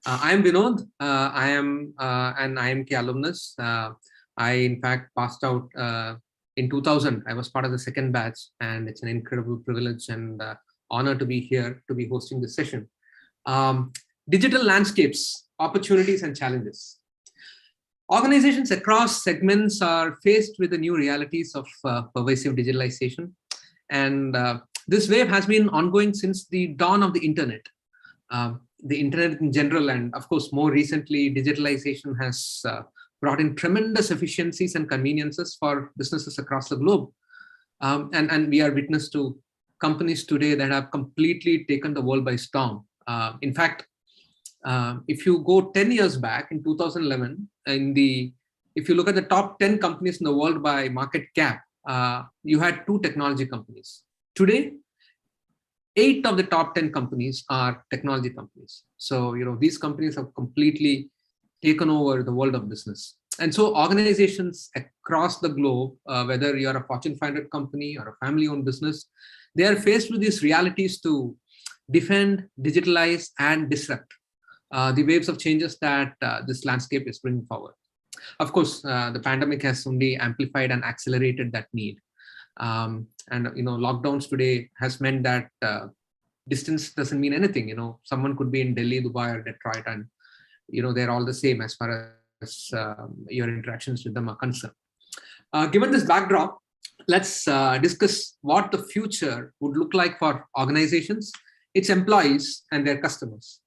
I am Vinod. I am an IMK alumnus. I, in fact, passed out in 2000. I was part of the second batch, and it's an incredible privilege and honor to be here to be hosting this session. Digital landscapes, opportunities, and challenges. Organizations across segments are faced with the new realities of pervasive digitalization. And this wave has been ongoing since the dawn of the internet. The internet in general, and of course, more recently, digitalization has brought in tremendous efficiencies and conveniences for businesses across the globe. And we are witness to companies today that have completely taken the world by storm. In fact, if you go 10 years back in 2011, if you look at the top 10 companies in the world by market cap, you had 2 technology companies. Today, 8 of the top 10 companies are technology companies. So, these companies have completely taken over the world of business. And so organizations across the globe, whether you're a Fortune 500 company or a family-owned business, they are faced with these realities to defend, digitalize, and disrupt the waves of changes that this landscape is bringing forward. Of course, the pandemic has only amplified and accelerated that need. And lockdowns today has meant that distance doesn't mean anything. Someone could be in Delhi, Dubai, or Detroit, and they're all the same as far as your interactions with them are concerned. Given this backdrop, let's discuss what the future would look like for organizations, its employees, and their customers.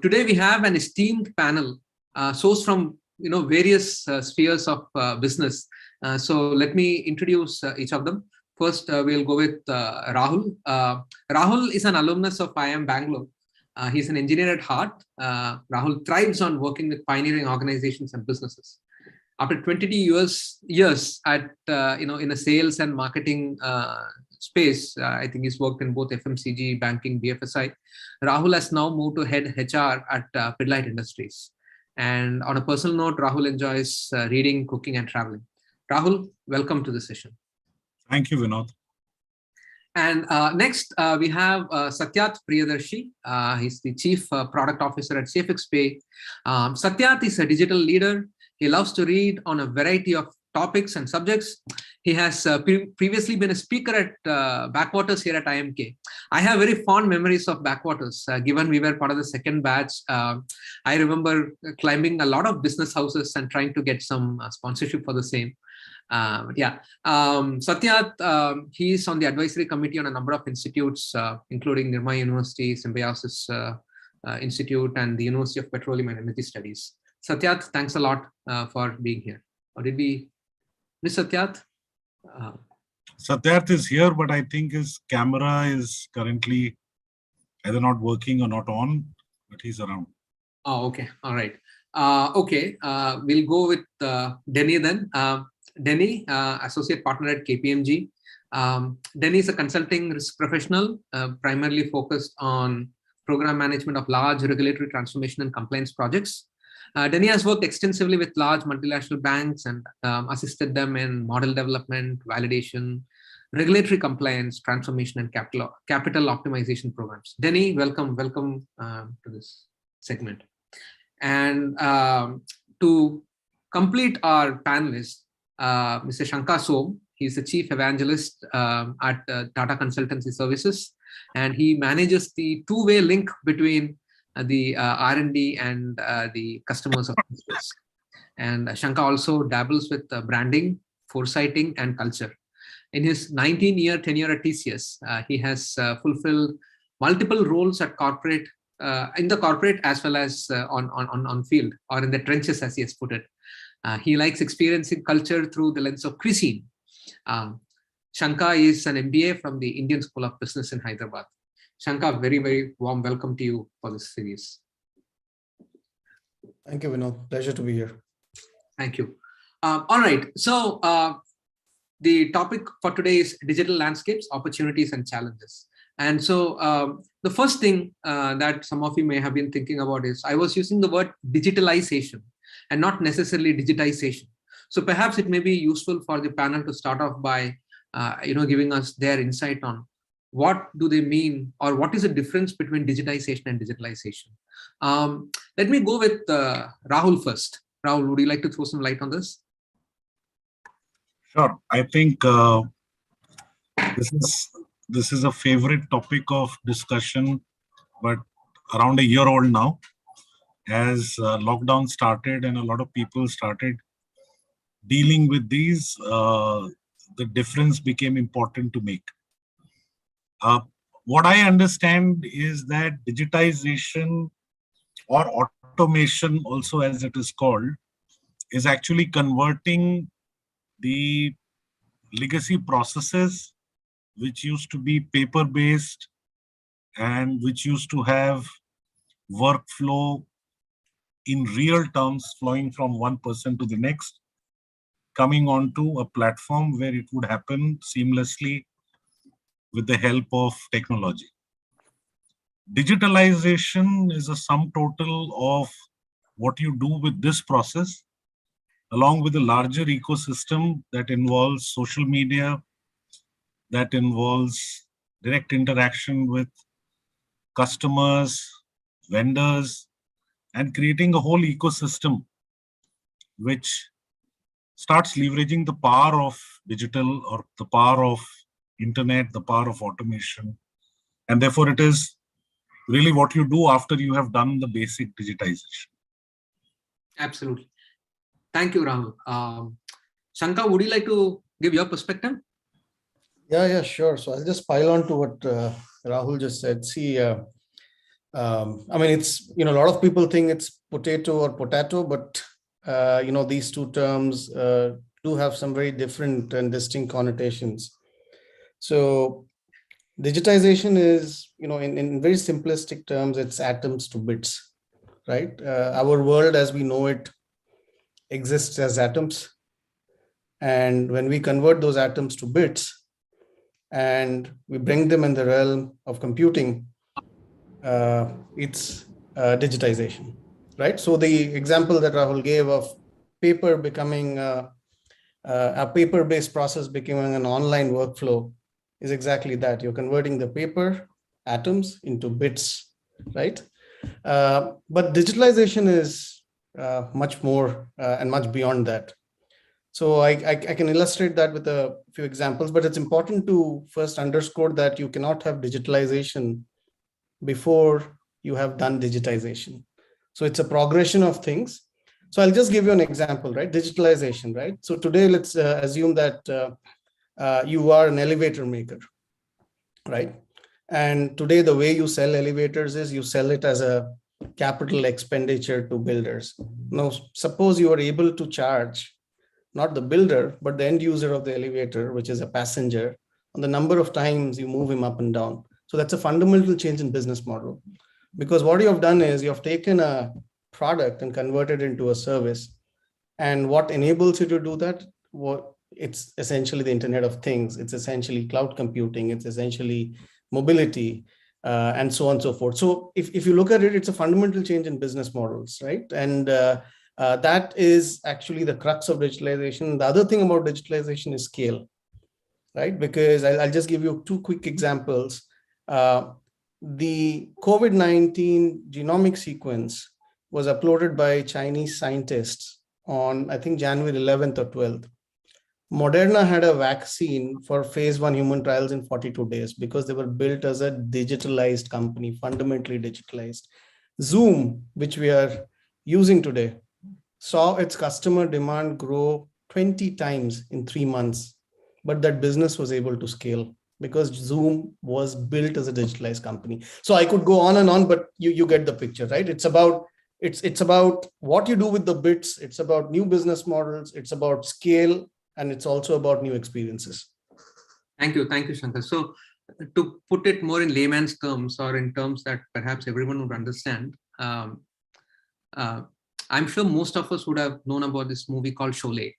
Today we have an esteemed panel sourced from various spheres of business. So let me introduce each of them. First, we'll go with Rahul. Rahul is an alumnus of IIM Bangalore. He's an engineer at heart. Rahul thrives on working with pioneering organizations and businesses. After 20 years at in a sales and marketing space, I think he's worked in both FMCG, banking, BFSI. Rahul has now moved to head HR at Pidilite Industries. And on a personal note, Rahul enjoys reading, cooking, and traveling. Rahul, welcome to the session. Thank you, Vinod. And next, we have Satyat Priyadarshi. He's the Chief Product Officer at SafeXpay. Satyat is a digital leader. He loves to read on a variety of topics and subjects. He has previously been a speaker at Backwaters here at IMK. I have very fond memories of Backwaters, given we were part of the second batch. I remember climbing a lot of business houses and trying to get some sponsorship for the same. Satyat, he's on the advisory committee on a number of institutes, including Nirma University, Symbiosis Institute, and the University of Petroleum and Energy Studies. Satyat, thanks a lot for being here. Or did we miss Satyat? Satyat is here, but I think his camera is currently either not working or not on, but he's around. Oh, okay. All right. We'll go with Denny then. Denny, Associate Partner at KPMG. Denny is a consulting risk professional, primarily focused on program management of large regulatory transformation and compliance projects. Denny has worked extensively with large multilateral banks and assisted them in model development, validation, regulatory compliance, transformation, and capital optimization programs. Denny, welcome to this segment. And to complete our panelists, Mr. Shankar Som, he's the Chief Evangelist at Tata Consultancy Services, and he manages the two-way link between the R&D and the customers of the space. And Shankar also dabbles with branding, foresighting, and culture. In his 19-year tenure at TCS, he has fulfilled multiple roles at corporate, in the corporate as well as on field, or in the trenches, as he has put it. He likes experiencing culture through the lens of cuisine. Shankar is an MBA from the Indian School of Business in Hyderabad. Shankar, very, very warm welcome to you for this series. Thank you, Vinod. Pleasure to be here. Thank you. All right. So the topic for today is digital landscapes, opportunities, and challenges. And so the first thing that some of you may have been thinking about is I was using the word digitalization and not necessarily digitization. So perhaps it may be useful for the panel to start off by giving us their insight on what do they mean, or what is the difference between digitization and digitalization? Let me go with Rahul first. Rahul, would you like to throw some light on this? Sure. I think this is a favorite topic of discussion, but around a year old now, as lockdown started and a lot of people started dealing with these, the difference became important to make. What I understand is that digitization or automation, also as it is called, is actually converting the legacy processes which used to be paper based and which used to have workflow in real terms flowing from one person to the next, coming onto a platform where it would happen seamlessly with the help of technology. Digitalization is a sum total of what you do with this process, along with a larger ecosystem that involves social media, that involves direct interaction with customers, vendors, and creating a whole ecosystem which starts leveraging the power of digital or the power of internet, the power of automation. And therefore, it is really what you do after you have done the basic digitization. Absolutely. Thank you, Rahul. Shankar, would you like to give your perspective? Yeah, sure. So I'll just pile on to what Rahul just said. See, I mean, it's, a lot of people think it's potato or potato, but, these two terms do have some very different and distinct connotations. So digitization is, in very simplistic terms, it's atoms to bits, right? Our world as we know it exists as atoms. And when we convert those atoms to bits and we bring them in the realm of computing, it's digitization, right? So the example that Rahul gave of paper becoming a paper-based process becoming an online workflow is exactly that. You're converting the paper atoms into bits, right? But digitalization is much more and much beyond that. So I can illustrate that with a few examples, but it's important to first underscore that you cannot have digitalization before you have done digitization. So it's a progression of things. So I'll just give you an example, right? Digitalization, right? So today, let's assume that you are an elevator maker, right? And today, the way you sell elevators is you sell it as a capital expenditure to builders. Now, suppose you are able to charge not the builder, but the end user of the elevator, which is a passenger, on the number of times you move him up and down. So that's a fundamental change in business model. Because what you have done is you have taken a product and converted it into a service. And what enables you to do that? It's essentially the Internet of Things. It's essentially cloud computing. It's essentially mobility, and so on and so forth. So if you look at it, it's a fundamental change in business models, right? And that is actually the crux of digitalization. The other thing about digitalization is scale, right? Because I'll just give you two quick examples. The COVID-19 genomic sequence was uploaded by Chinese scientists on, I think, January 11th or 12th. Moderna had a vaccine for phase 1 human trials in 42 days because they were built as a digitalized company, fundamentally digitalized. Zoom, which we are using today, saw its customer demand grow 20 times in 3 months, but that business was able to scale because Zoom was built as a digitalized company. So I could go on and on, but you get the picture, right? It's about what you do with the bits. It's about new business models. It's about scale, and it's also about new experiences. Thank you, Shankar. So to put it more in layman's terms, or in terms that perhaps everyone would understand, I'm sure most of us would have known about this movie called Sholay,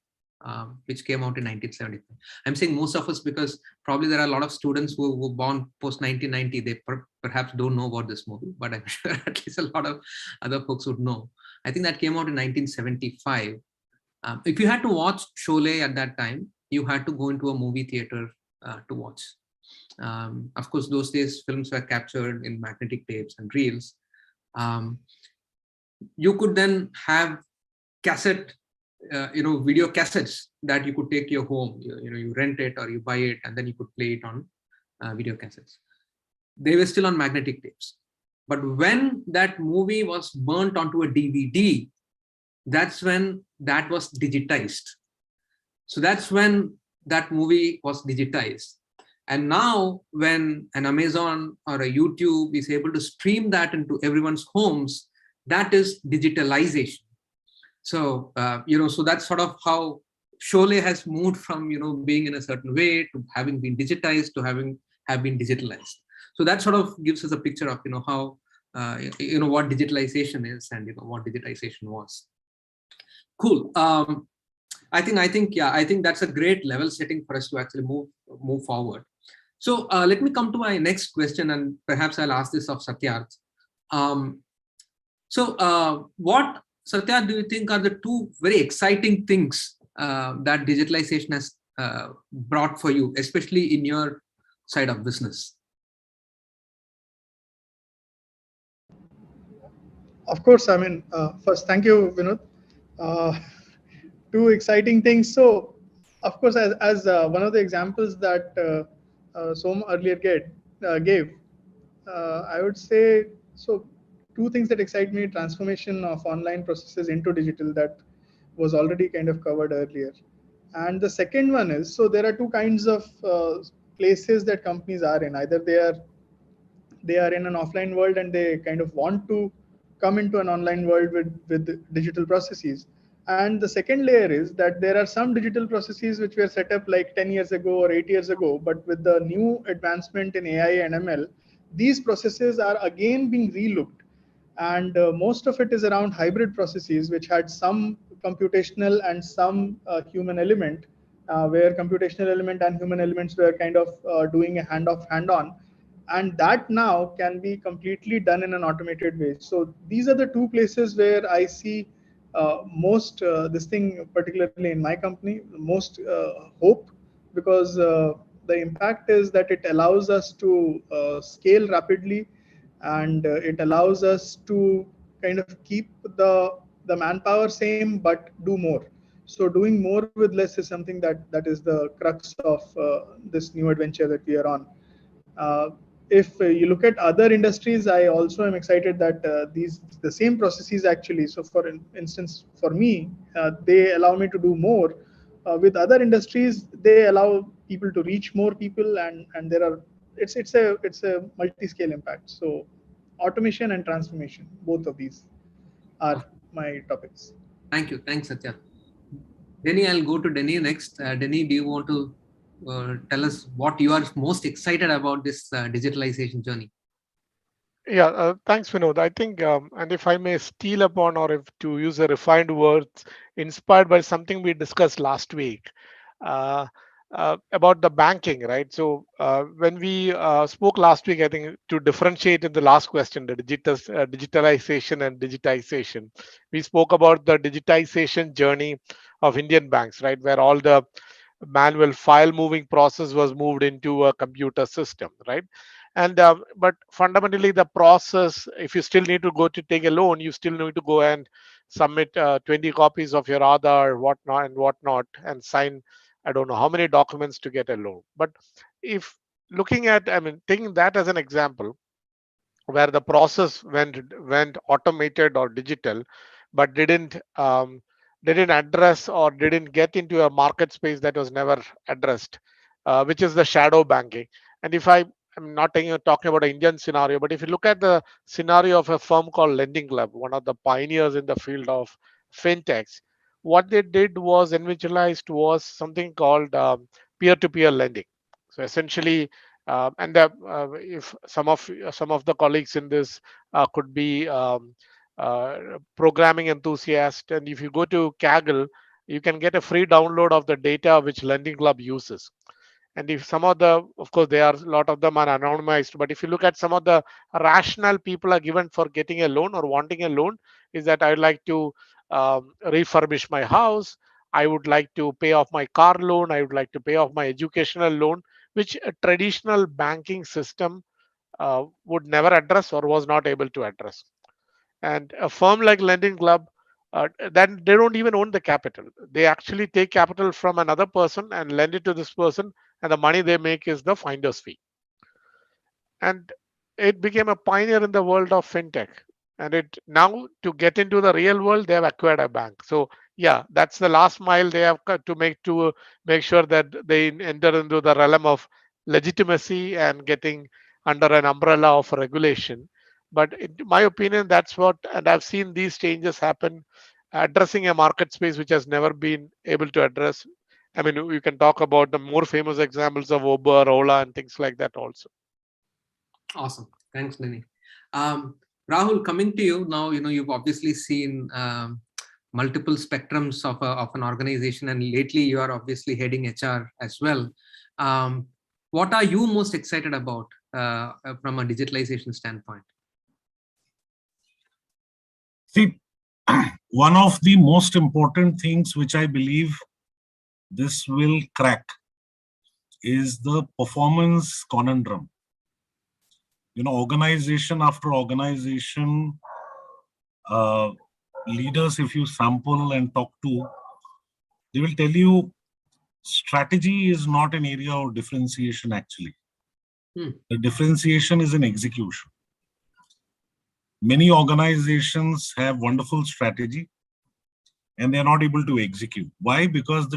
which came out in 1975. I'm saying most of us because probably there are a lot of students who were born post 1990. They perhaps don't know about this movie, but I'm sure at least a lot of other folks would know. I think that came out in 1975. If you had to watch Sholay at that time, you had to go into a movie theater to watch. Of course, those days films were captured in magnetic tapes and reels. Um, you could then have cassette, video cassettes that you could take your home. You rent it or you buy it, and then you could play it on video cassettes. They were still on magnetic tapes. But when that movie was burnt onto a DVD, that's when that was digitized. So that's when that movie was digitized. And now when an Amazon or a YouTube is able to stream that into everyone's homes, that is digitalization. So, so that's sort of how Sholay has moved from, being in a certain way to having been digitized to have been digitalized. So that sort of gives us a picture of, how, what digitalization is and, what digitization was. Cool. I think that's a great level setting for us to actually move forward. So let me come to my next question, and perhaps I'll ask this of Satyarth. What, Satya, do you think are the two very exciting things that digitalization has brought for you, especially in your side of business? Of course, I mean, first, thank you, Vinod. Uh, Two exciting things. So, of course, as one of the examples that Som earlier gave, I would say, so two things that excite me: transformation of online processes into digital, that was already kind of covered earlier. And the second one is, so there are two kinds of places that companies are in. Either they are in an offline world and they kind of want to come into an online world with digital processes. And the second layer is that there are some digital processes which were set up like 10 years ago or 8 years ago, but with the new advancement in AI and ML, these processes are again being relooked. And most of it is around hybrid processes which had some computational and some human element, where computational element and human elements were kind of doing a hand on, and that now can be completely done in an automated way. So these are the two places where I see most this thing, particularly in my company, most hope, because the impact is that it allows us to scale rapidly, and it allows us to kind of keep the manpower same but do more. So doing more with less is something that is the crux of this new adventure that we are on. If you look at other industries, I also am excited that these the same processes actually. So, for instance, for me, they allow me to do more. With other industries, they allow people to reach more people, and there are it's a multi-scale impact. So, automation and transformation, both of these are my topics. Thank you. Thanks, Satya. Denny, I'll go to Denny next. Denny, do you want to tell us what you are most excited about this digitalization journey? Yeah, thanks, Vinod. I think, and if I may steal upon, or if to use a refined words, inspired by something we discussed last week uh, about the banking, right? So when we spoke last week, I think to differentiate in the last question, the digitalization and digitization, we spoke about the digitization journey of Indian banks, right, where all the manual file moving process was moved into a computer system, right? And but fundamentally the process, if you still need to go to take a loan, you still need to go and submit 20 copies of your Aadhaar, whatnot and whatnot, and sign I don't know how many documents to get a loan. But if looking at, I mean, taking that as an example, where the process went automated or digital, but didn't address or didn't get into a market space that was never addressed, which is the shadow banking. And if I'm not talking about an Indian scenario, but if you look at the scenario of a firm called Lending Club, one of the pioneers in the field of fintechs, what they did was individualized was something called peer-to-peer lending. So essentially, and if some of the colleagues in this could be programming enthusiast, and if you go to Kaggle, you can get a free download of the data which Lending Club uses. And if some of the, of course, there are a lot of them are anonymized, but if you look at some of the rationale people are given for getting a loan or wanting a loan, is that I would like to refurbish my house, I would like to pay off my car loan, I would like to pay off my educational loan, which a traditional banking system would never address or was not able to address. And a firm like Lending Club, then they don't even own the capital. They actually take capital from another person and lend it to this person, and the money they make is the finder's fee. And it became a pioneer in the world of fintech. And it now, to get into the real world, they have acquired a bank. So yeah, that's the last mile they have got to make sure that they enter into the realm of legitimacy and getting under an umbrella of regulation. But in my opinion, that's what, and I've seen these changes happen, addressing a market space which has never been able to address. I mean, you can talk about the more famous examples of Uber, Ola, and things like that also. Awesome. Thanks, Nini. Rahul, coming to you now, you've obviously seen multiple spectrums of an organization, and lately you are obviously heading HR as well. What are you most excited about from a digitalization standpoint? See, one of the most important things which I believe this will crack is the performance conundrum. Organization after organization, leaders, if you sample and talk to, they will tell you strategy is not an area of differentiation actually. The differentiation is in execution. Many organizations have wonderful strategy and they are not able to execute. Why? Because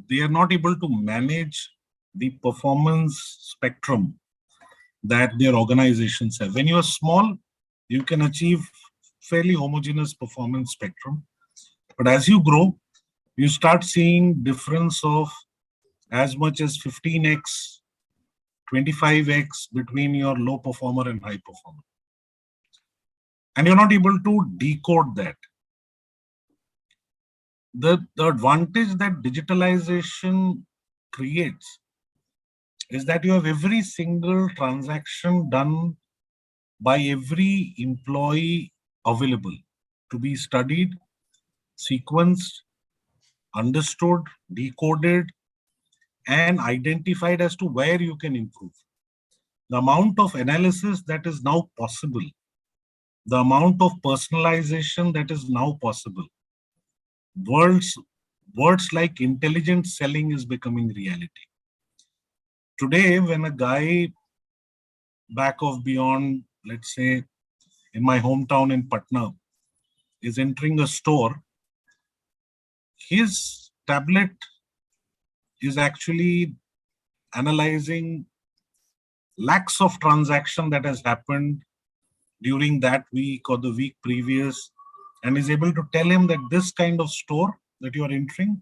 they are not able to manage the performance spectrum that their organizations have. When you are small, you can achieve fairly homogeneous performance spectrum. But as you grow, you start seeing difference of as much as 15x, 25x between your low performer and high performer. And you're not able to decode that. The advantage that digitalization creates is that you have every single transaction done by every employee available to be studied, sequenced, understood, decoded, and identified as to where you can improve. The amount of analysis that is now possible, the amount of personalization that is now possible, words like intelligent selling is becoming reality. Today, when a guy back of beyond, let's say in my hometown in Patna, is entering a store, his tablet is actually analyzing lakhs of transactions that has happened during that week or the week previous, and is able to tell him that this kind of store that you are entering,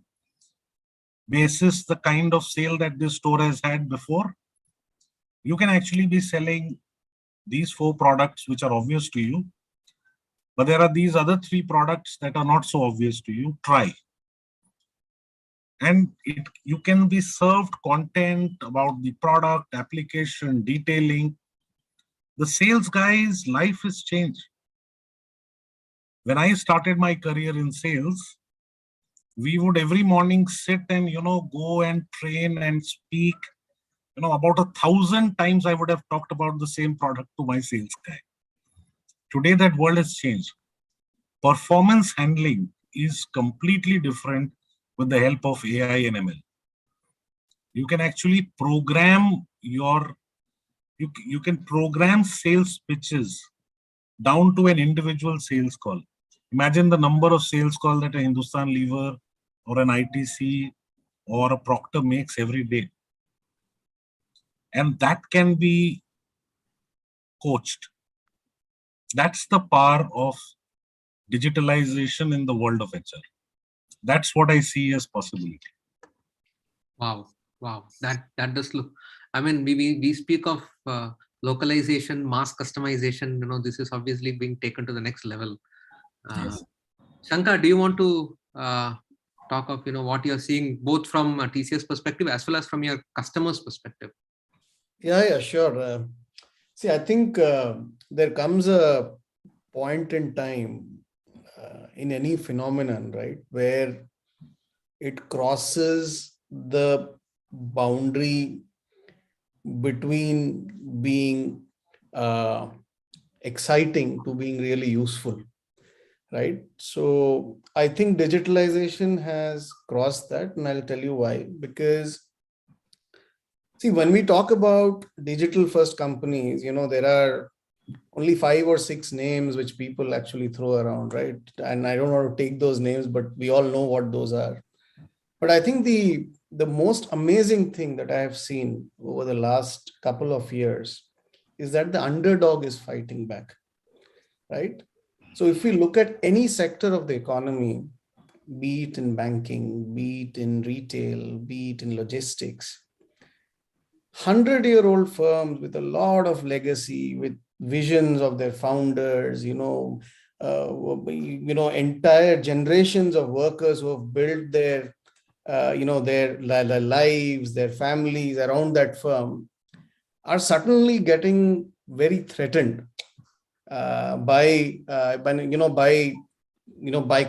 basis the kind of sale that this store has had before, you can actually be selling these 4 products which are obvious to you, but there are these other 3 products that are not so obvious to you. Try. And you can be served content about the product, application, detailing. The sales guy's life has changed. When I started my career in sales, we would every morning sit and, go and train and speak. About 1,000 times I would have talked about the same product to my sales guy. Today, that world has changed. Performance handling is completely different with the help of AI and ML. You can actually program you can program sales pitches down to an individual sales call. Imagine the number of sales calls that a Hindustan Lever or an ITC or a Procter makes every day. And that can be coached. That's the power of digitalization in the world of HR. That's what I see as possibility. Wow. That does look. I mean, we speak of localization, mass customization. This is obviously being taken to the next level. Yes. Shankar, do you want to talk of what you're seeing both from a TCS perspective as well as from your customers' perspective? Yeah, sure. See, I think there comes a point in time in any phenomenon, right, where it crosses the boundary between being exciting to being really useful, right? So I think digitalization has crossed that, and I'll tell you why. Because see, when we talk about digital first companies, there are only 5 or 6 names which people actually throw around, right? And I don't want to take those names, but we all know what those are. But I think the most amazing thing that I have seen over the last couple of years is that the underdog is fighting back, right? So if we look at any sector of the economy, be it in banking, be it in retail, be it in logistics, 100-year-old firms with a lot of legacy, with visions of their founders, entire generations of workers who have built their lives, their families around that firm, are suddenly getting very threatened by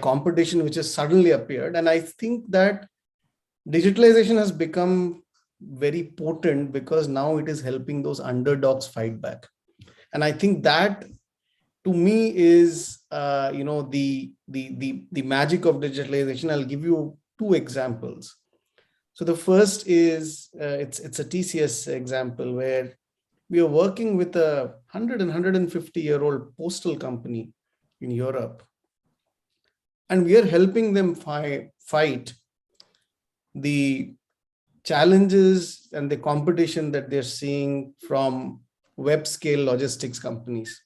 competition which has suddenly appeared. And I think that digitalization has become very potent because now it is helping those underdogs fight back. And I think that, to me, is the magic of digitalization. I'll give you 2 examples. So the first is it's a TCS example where we are working with a 150-year-old postal company in Europe, and we are helping them fight the challenges and the competition that they're seeing from web scale logistics companies.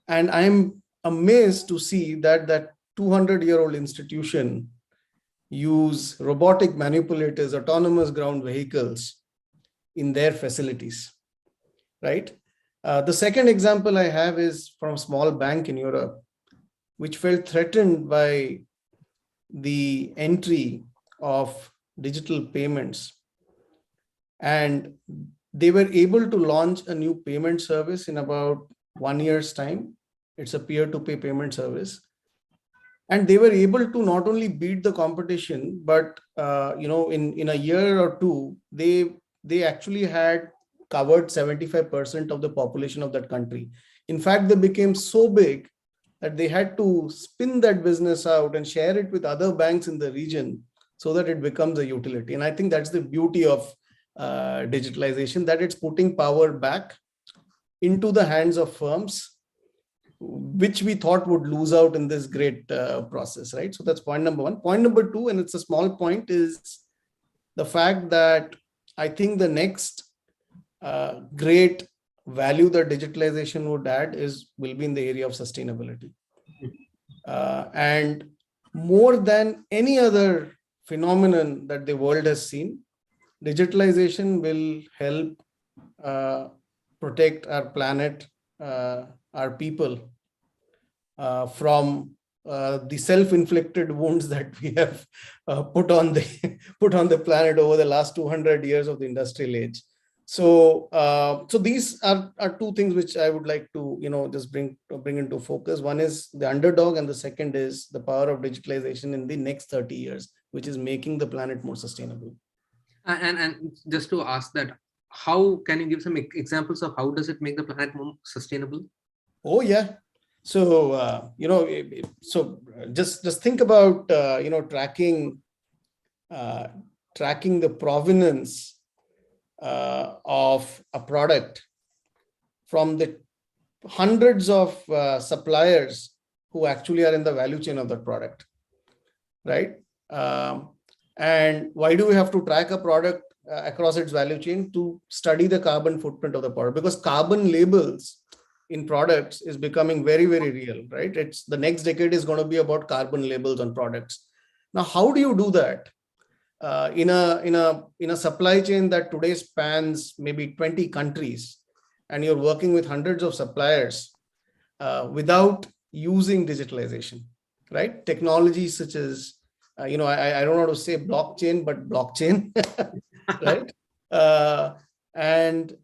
And I'm amazed to see that 200-year-old institution use robotic manipulators, autonomous ground vehicles in their facilities, right? The second example I have is from a small bank in Europe, which felt threatened by the entry of digital payments. And they were able to launch a new payment service in about 1 year's time. It's a peer-to-peer payment service. And they were able to not only beat the competition, but in a year or two, they actually had covered 75% of the population of that country. In fact, they became so big that they had to spin that business out and share it with other banks in the region so that it becomes a utility. And I think that's the beauty of digitalization, that it's putting power back into the hands of firms, which we thought would lose out in this great process, right? So that's point number one. Point number two, and it's a small point, is the fact that I think the next great value that digitalization would add will be in the area of sustainability. And more than any other phenomenon that the world has seen, digitalization will help protect our planet, our people, from the self-inflicted wounds that we have put on the planet over the last 200 years of the industrial age. So these are 2 things which I would like to just bring into focus. One is the underdog, and the second is the power of digitalization in the next 30 years, which is making the planet more sustainable. And just to ask that, how can you give some examples of how does it make the planet more sustainable? Oh yeah. So so just think about tracking the provenance of a product from the hundreds of suppliers who actually are in the value chain of that product, right? And why do we have to track a product across its value chain? To study the carbon footprint of the product, because carbon labels in products is becoming very, very real, right? It's the next decade is going to be about carbon labels on products. Now, how do you do that in a supply chain that today spans maybe 20 countries, and you're working with hundreds of suppliers without using digitalization, right? Technologies such as I don't want to say blockchain, but blockchain, right? And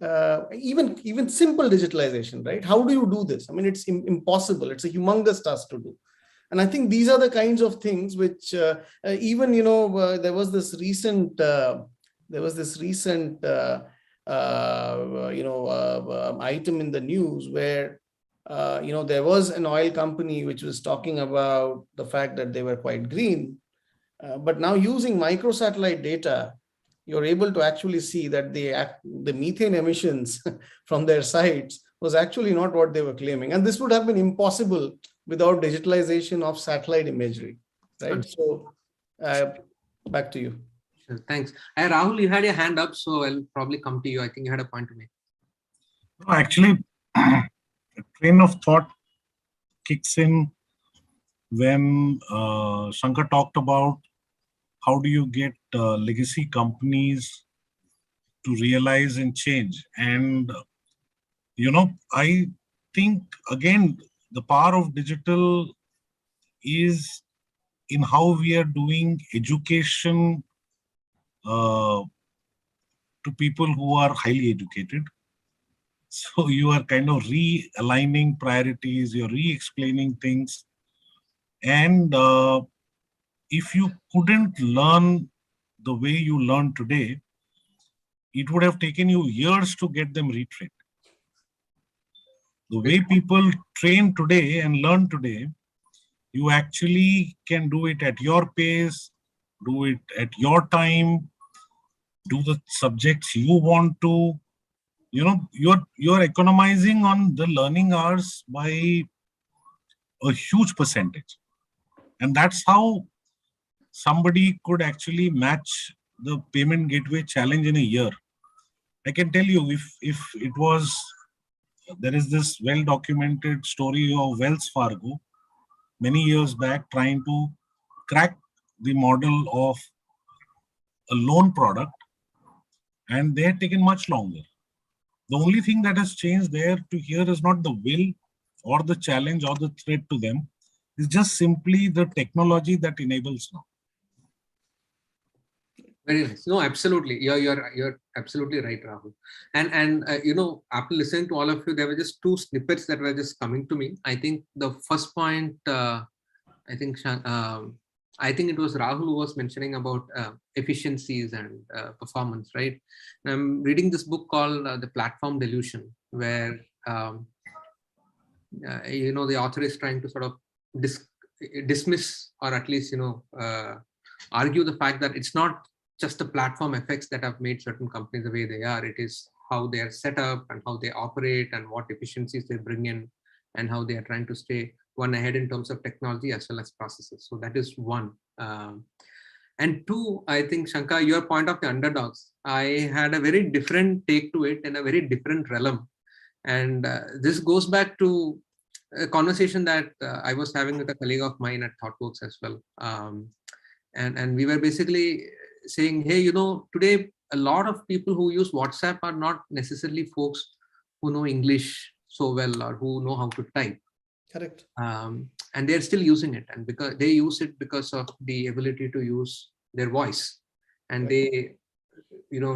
even simple digitalization, right? How do you do this? I mean, it's impossible. It's a humongous task to do. And I think these are the kinds of things which even, there was this recent item in the news where there was an oil company which was talking about the fact that they were quite green, but now using microsatellite data, you're able to actually see that the methane emissions from their sites was actually not what they were claiming, and this would have been impossible without digitalization of satellite imagery, right? So back to you. Sure, thanks. Rahul, you had your hand up, so I'll probably come to you. I think you had a point to make. No, actually, a train of thought kicks in when Shankar talked about how do you get legacy companies to realize and change. And, I think, again, the power of digital is in how we are doing education to people who are highly educated. So you are kind of realigning priorities, you're re-explaining things. And if you couldn't learn the way you learn today, it would have taken you years to get them retrained. The way people train today and learn today, you actually can do it at your pace, do it at your time, do the subjects you want to. You're economizing on the learning hours by a huge percentage. And that's how somebody could actually match the payment gateway challenge in a year. I can tell you, if it was, there is this well-documented story of Wells Fargo many years back trying to crack the model of a loan product, and they had taken much longer. The only thing that has changed there to here is not the will or the challenge or the threat to them. It's just simply the technology that enables now. Very nice. No, absolutely. You're absolutely right, Rahul. And after listening to all of you, there were just two snippets that were just coming to me. I think the first point, I think it was Rahul who was mentioning about efficiencies and performance, right? And I'm reading this book called The Platform Delusion, where the author is trying to sort of dismiss, or at least argue the fact that it's not just the platform effects that have made certain companies the way they are. It is how they are set up and how they operate and what efficiencies they bring in and how they are trying to stay one ahead in terms of technology as well as processes. So that is one. And two, I think, Shankar, your point of the underdogs, I had a very different take to it in a very different realm. And this goes back to a conversation that I was having with a colleague of mine at ThoughtWorks as well. And we were basically saying, hey, today a lot of people who use WhatsApp are not necessarily folks who know English so well or who know how to type. Correct. And they're still using it, and because they use it because of the ability to use their voice, and they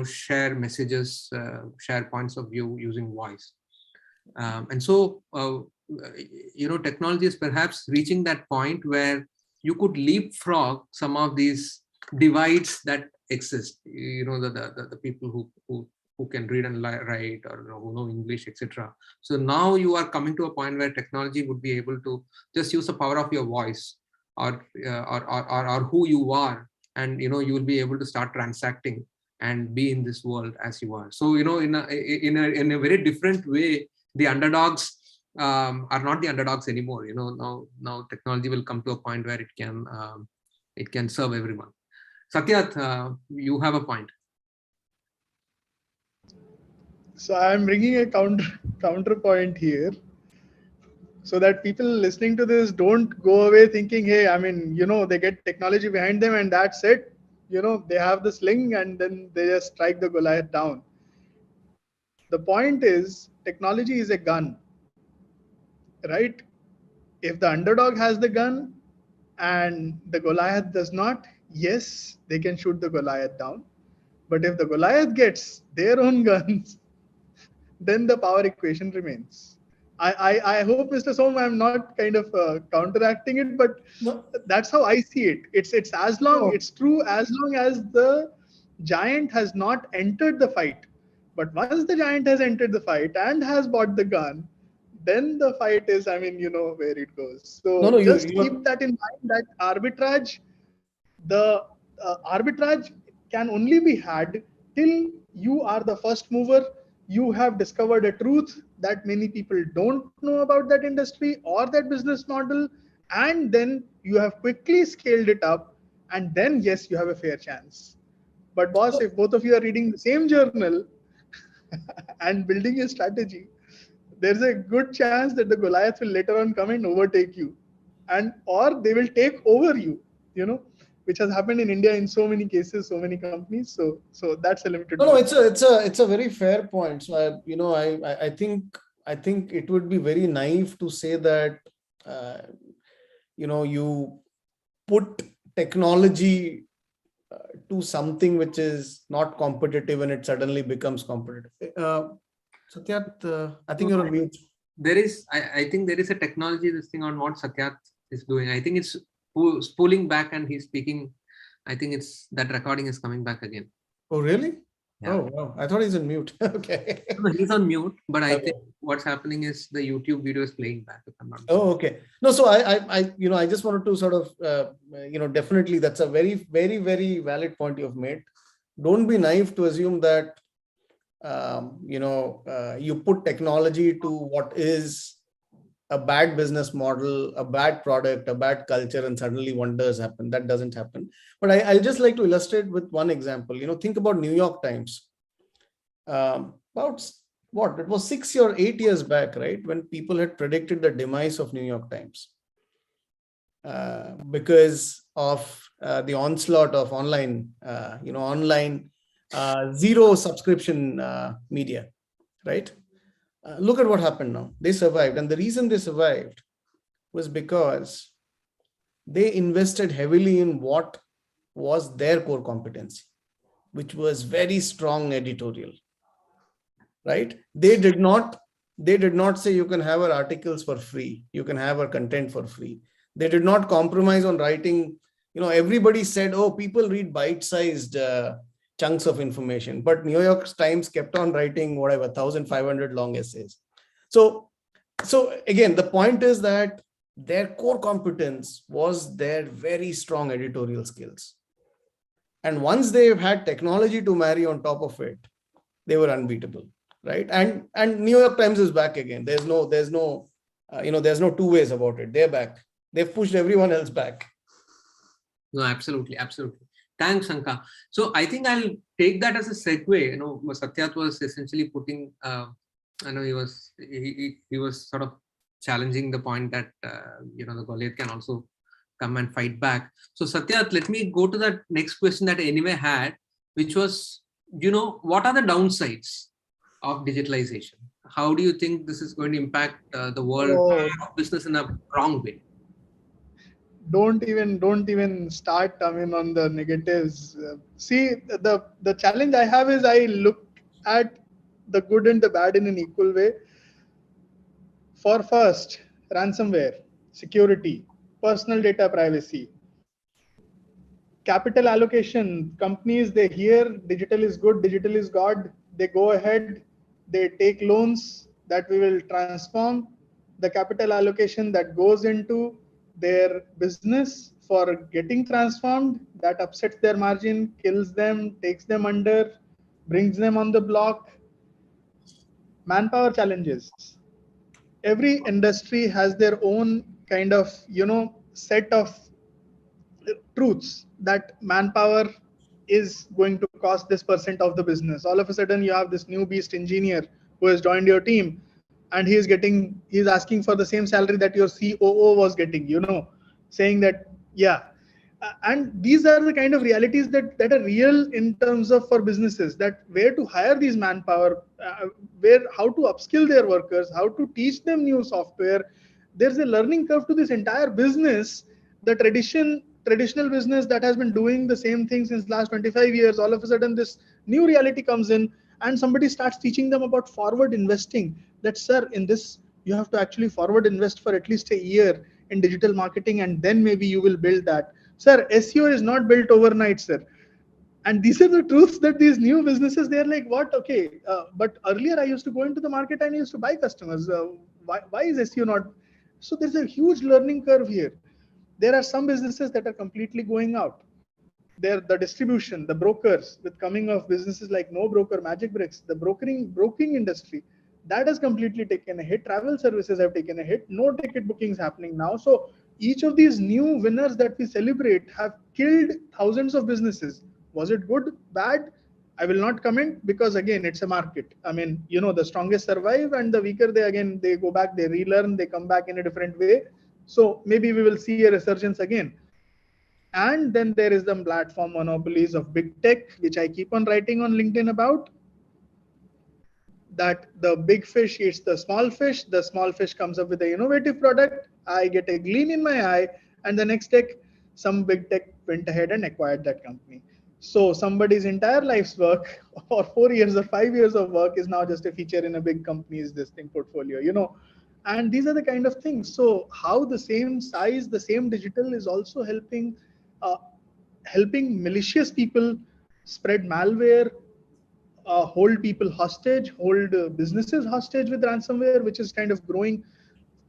share messages, share points of view using voice. And so technology is perhaps reaching that point where you could leapfrog some of these divides that exist, the people who can read and write, or who know English, etc. So now you are coming to a point where technology would be able to just use the power of your voice or who you are, and you will be able to start transacting and be in this world as you are. So in a very different way, the underdogs are not the underdogs anymore. Now technology will come to a point where it can serve everyone. Satyat, you have a point. So I'm bringing a counterpoint here, so that people listening to this don't go away thinking, hey, they get technology behind them and that's it. They have the sling and then they just strike the Goliath down. The point is, technology is a gun, right? If the underdog has the gun and the Goliath does not, yes, they can shoot the Goliath down. But if the Goliath gets their own guns, then the power equation remains. I hope, Mr. Som, I'm not kind of counteracting it, but No. that's how I see it. It's it's true as long as the giant has not entered the fight. But once the giant has entered the fight and has bought the gun, then the fight is, I mean, you know where it goes. No, So no, just you're keep that in mind, that arbitrage, the arbitrage can only be had till you are the first mover. You have discovered a truth that many people don't know about that industry or that business model, and then you have quickly scaled it up, and then yes, you have a fair chance. But boss, if both of you are reading the same journal and building a strategy, there's a good chance that the Goliath will later on come and overtake you, and or they will take over you, you know, which has happened in India in so many cases, so many companies. So that's a limited no, no. knowledge. It's a very fair point. So I think it would be very naive to say that you put technology to something which is not competitive and it suddenly becomes competitive. Satyat, I think you're on mute. There is, I think there is a technology, this thing on what Satyat is doing. I think it's spooling back and he's speaking. I think it's that recording is coming back again. Oh, really? Yeah. Oh, wow. I thought he's on mute. Okay. No, he's on mute, but I Okay. think what's happening is the YouTube video is playing back. If I'm not Oh, okay. No, so I just wanted to sort of, definitely that's a very, very, very valid point you've made. Don't be naive to assume that, you put technology to what is a bad business model, a bad product, a bad culture, and suddenly wonders happen. That doesn't happen. But I'll just like to illustrate with one example. Think about New York Times. About what? It was 6 or 8 years back, right? When people had predicted the demise of New York Times because of the onslaught of online zero subscription media, right? Look at what happened now. They survived. And the reason they survived was because they invested heavily in what was their core competency, which was very strong editorial, right? They did not say you can have our articles for free, you can have our content for free. They did not compromise on writing. Everybody said, oh, people read bite-sized chunks of information, but New York Times kept on writing whatever 1,500 long essays. So again, the point is that their core competence was their very strong editorial skills, and once they've had technology to marry on top of it, they were unbeatable, right? And New York Times is back again. There's no two ways about it. They're back. They've pushed everyone else back. No, absolutely. Thanks, Shankar. So I think I'll take that as a segue. Satyat was essentially putting, I know he was sort of challenging the point that, the Goliath can also come and fight back. So Satyat, let me go to that next question that anyway had, which was, what are the downsides of digitalization? How do you think this is going to impact the world of business in a wrong way? Don't even start, I mean, on the negatives. See, the challenge I have is I look at the good and the bad in an equal way. For first, ransomware, security, personal data privacy, capital allocation. Companies, they hear digital is good, digital is God, they go ahead, they take loans that we will transform. The capital allocation that goes into their business for getting transformed, that upsets their margin, kills them, takes them under, brings them on the block. Manpower challenges. Every industry has their own kind of set of truths, that manpower is going to cost this percent of the business. All of a sudden you have this new beast engineer who has joined your team, and he's asking for the same salary that your COO was getting, saying that, yeah. And these are the kind of realities that are real in terms of for businesses, that where to hire these manpower, how to upskill their workers, how to teach them new software. There's a learning curve to this entire business. The traditional business that has been doing the same thing since last 25 years, all of a sudden this new reality comes in, and somebody starts teaching them about forward investing, that sir, in this you have to actually forward invest for at least a year in digital marketing, and then maybe you will build that. Sir, SEO is not built overnight, sir. And these are the truths that these new businesses, they're like, what? Okay, but earlier I used to go into the market and I used to buy customers. Why is SEO not? So there's a huge learning curve here. There are some businesses that are completely going out. There, the distribution, the brokers, with coming of businesses like No Broker, Magic Bricks, the broking industry, that has completely taken a hit. Travel services have taken a hit. No ticket bookings happening now. So each of these new winners that we celebrate have killed thousands of businesses. Was it good, bad? I will not comment, because again, it's a market. I mean, the strongest survive and the weaker, they go back, they relearn, they come back in a different way. So maybe we will see a resurgence again. And then there is the platform monopolies of big tech, which I keep on writing on LinkedIn about, that the big fish eats the small fish comes up with an innovative product, I get a gleam in my eye, and the next tech, some big tech went ahead and acquired that company. So somebody's entire life's work or 4 years or 5 years of work is now just a feature in a big company's this thing portfolio. And these are the kind of things. So how the same size, the same digital is also uh, helping malicious people spread malware, hold people hostage, hold businesses hostage with ransomware, which is kind of growing.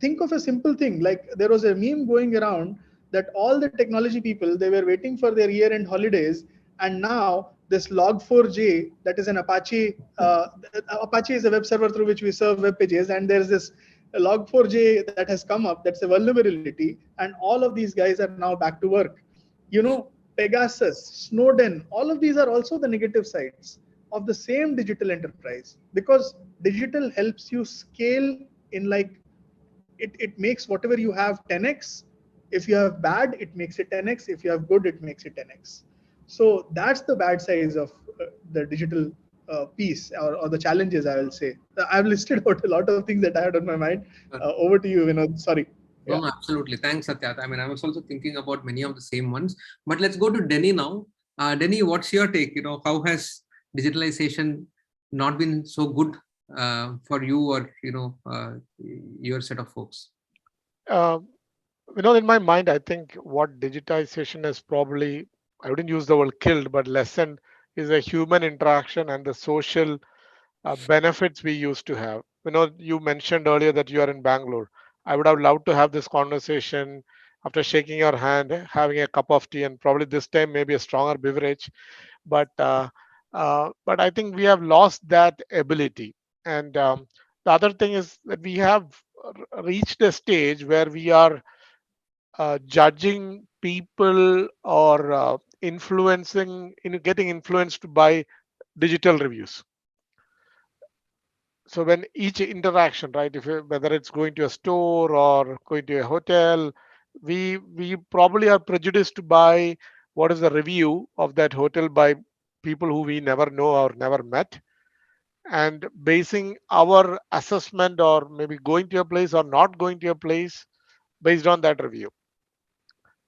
Think of a simple thing, like there was a meme going around that all the technology people, they were waiting for their year-end holidays, and now this log4j, that is an Apache is a web server through which we serve web pages, and there's this log4j that has come up, that's a vulnerability, and all of these guys are now back to work. Pegasus, Snowden, all of these are also the negative sides of the same digital enterprise, because digital helps you scale in, like, it makes whatever you have 10x. If you have bad, it makes it 10x. If you have good, it makes it 10x. So that's the bad sides of the digital piece, or the challenges, I will say. I've listed out a lot of things that I had on my mind. Over to you, Vinod. Sorry. No, no, absolutely. Thanks, Satyat. I mean, I was also thinking about many of the same ones. But let's go to Denny now. Denny, what's your take? How has digitalization not been so good for you or your set of folks? Uh, in my mind, I think what digitization is probably, I wouldn't use the word killed, but lessened is a human interaction and the social benefits we used to have. You mentioned earlier that you are in Bangalore. I would have loved to have this conversation after shaking your hand, having a cup of tea, and probably this time maybe a stronger beverage. But I think we have lost that ability. And the other thing is that we have reached a stage where we are judging people or getting influenced by digital reviews. So when each interaction, right, whether it's going to a store or going to a hotel, we probably are prejudiced by what is the review of that hotel by people who we never know or never met, and basing our assessment or maybe going to a place or not going to a place based on that review.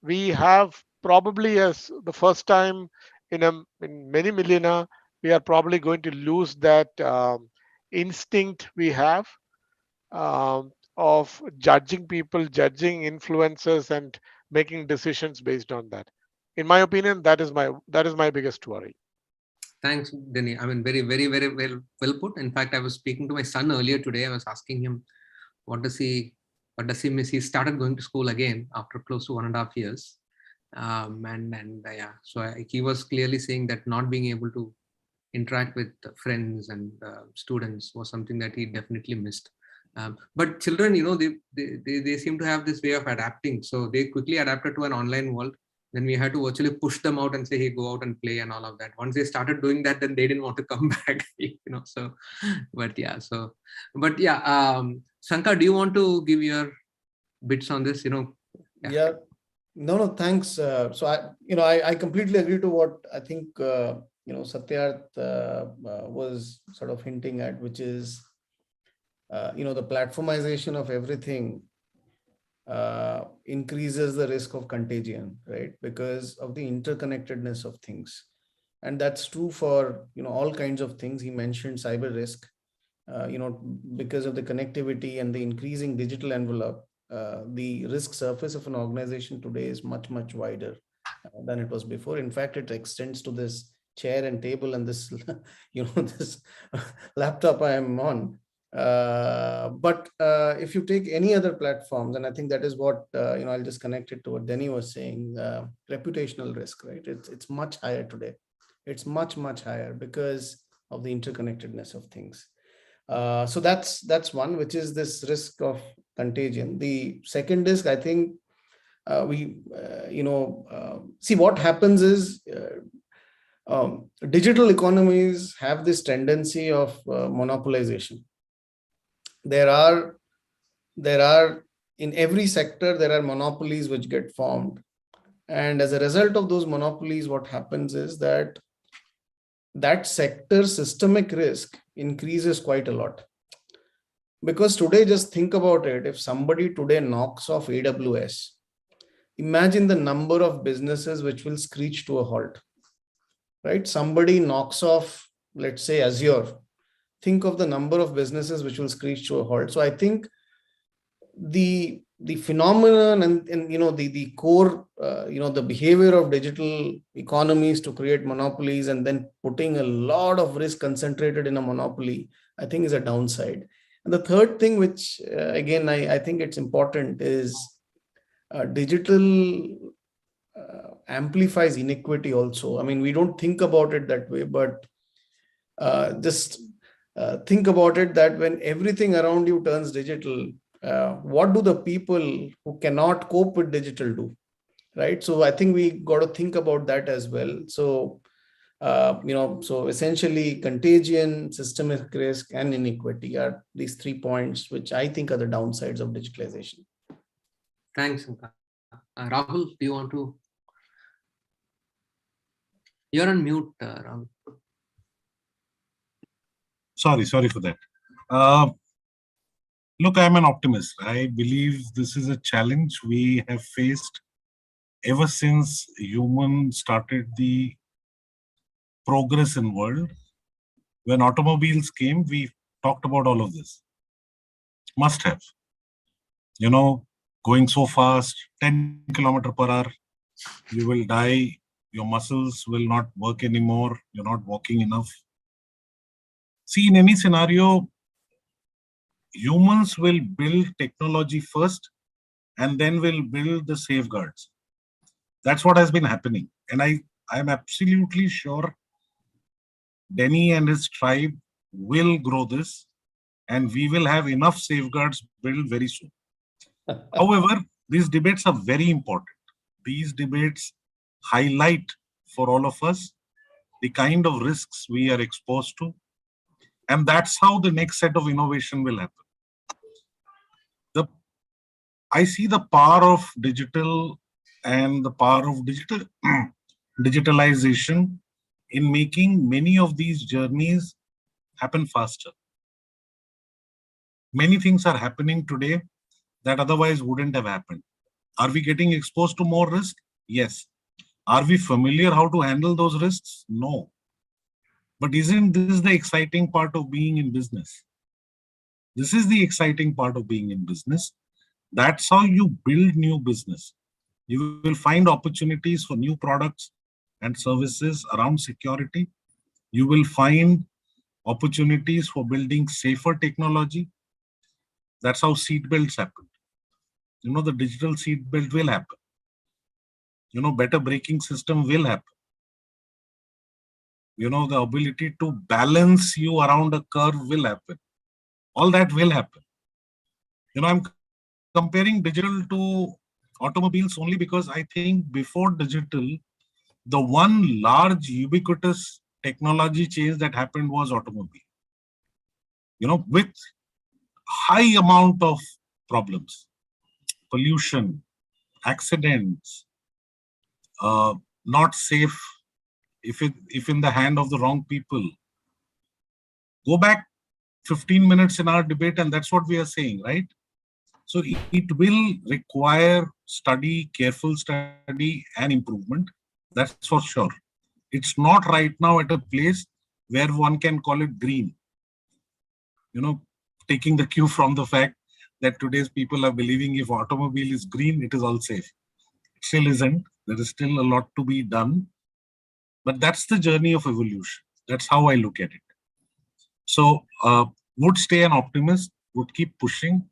We have probably, as the first time in many millennia, we are probably going to lose that instinct we have of judging people, judging influences, and making decisions based on that. In my opinion, that is my biggest worry. Thanks, Denny. I mean, very, very, very well put. In fact, I was speaking to my son earlier today. I was asking him, what does he miss? He started going to school again after close to 1.5 years. So he was clearly saying that not being able to interact with friends and students was something that he definitely missed. But children, they seem to have this way of adapting. So they quickly adapted to an online world. Then we had to actually push them out and say, hey, go out and play and all of that. Once they started doing that, then they didn't want to come back. So, Shankar, do you want to give your bits on this? Yeah. No, thanks. So I completely agree to what I think Satyarth was sort of hinting at, which is the platformization of everything increases the risk of contagion, right? Because of the interconnectedness of things. And that's true for all kinds of things. He mentioned cyber risk, because of the connectivity and the increasing digital envelope. The risk surface of an organization today is much, much wider than it was before. In fact, it extends to this chair and table and this, this laptop I am on. But if you take any other platforms, and I think that is what, I'll just connect it to what Denny was saying, reputational risk, right? It's much higher today. It's much, much higher because of the interconnectedness of things. So that's one, which is this risk of contagion. The second risk, I think, see what happens is digital economies have this tendency of monopolization. There are in every sector, there are monopolies which get formed. And as a result of those monopolies, what happens is that sector systemic risk increases quite a lot. Because today, just think about it. If somebody today knocks off AWS, imagine the number of businesses which will screech to a halt, right? Somebody knocks off, let's say, Azure. Think of the number of businesses which will screech to a halt. So I think the phenomenon and the core, the behavior of digital economies to create monopolies and then putting a lot of risk concentrated in a monopoly, I think is a downside. And the third thing, which again, I think it's important, is digital amplifies inequity also. I mean, we don't think about it that way, but just think about it that when everything around you turns digital, what do the people who cannot cope with digital do, right? So I think we got to think about that as well. So, so essentially contagion, systemic risk, and inequity are these 3 points, which I think are the downsides of digitalization. Thanks, Sankar. Rahul, do you want to? You're on mute, Rahul. Sorry for that. Look, I'm an optimist. I believe this is a challenge we have faced ever since humans started the progress in world. When automobiles came, we talked about all of this. Must have. Going so fast, 10 kilometers per hour, you will die. Your muscles will not work anymore. You're not walking enough. See, in any scenario, humans will build technology first and then will build the safeguards. That's what has been happening. And I'm absolutely sure Denny and his tribe will grow this and we will have enough safeguards built very soon. However, these debates are very important. These debates highlight for all of us the kind of risks we are exposed to. And that's how the next set of innovation will happen. I see the power of digital and the power of digitalization in making many of these journeys happen faster. Many things are happening today that otherwise wouldn't have happened. Are we getting exposed to more risk? Yes. Are we familiar how to handle those risks? No. But isn't this the exciting part of being in business? This is the exciting part of being in business. That's how you build new business. You will find opportunities for new products and services around security. You will find opportunities for building safer technology. That's how seatbelts happen. The digital seatbelt will happen. Better braking system will happen. The ability to balance you around a curve will happen. All that will happen. I'm comparing digital to automobiles only because I think before digital, the one large ubiquitous technology change that happened was automobile. With high amount of problems, pollution, accidents, not safe if in the hand of the wrong people. Go back 15 minutes in our debate and that's what we are saying, right? So it will require study, careful study and improvement. That's for sure. It's not right now at a place where one can call it green. Taking the cue from the fact that today's people are believing if automobile is green, it is all safe. It still isn't. There is still a lot to be done. But that's the journey of evolution. That's how I look at it. So would stay an optimist, would keep pushing,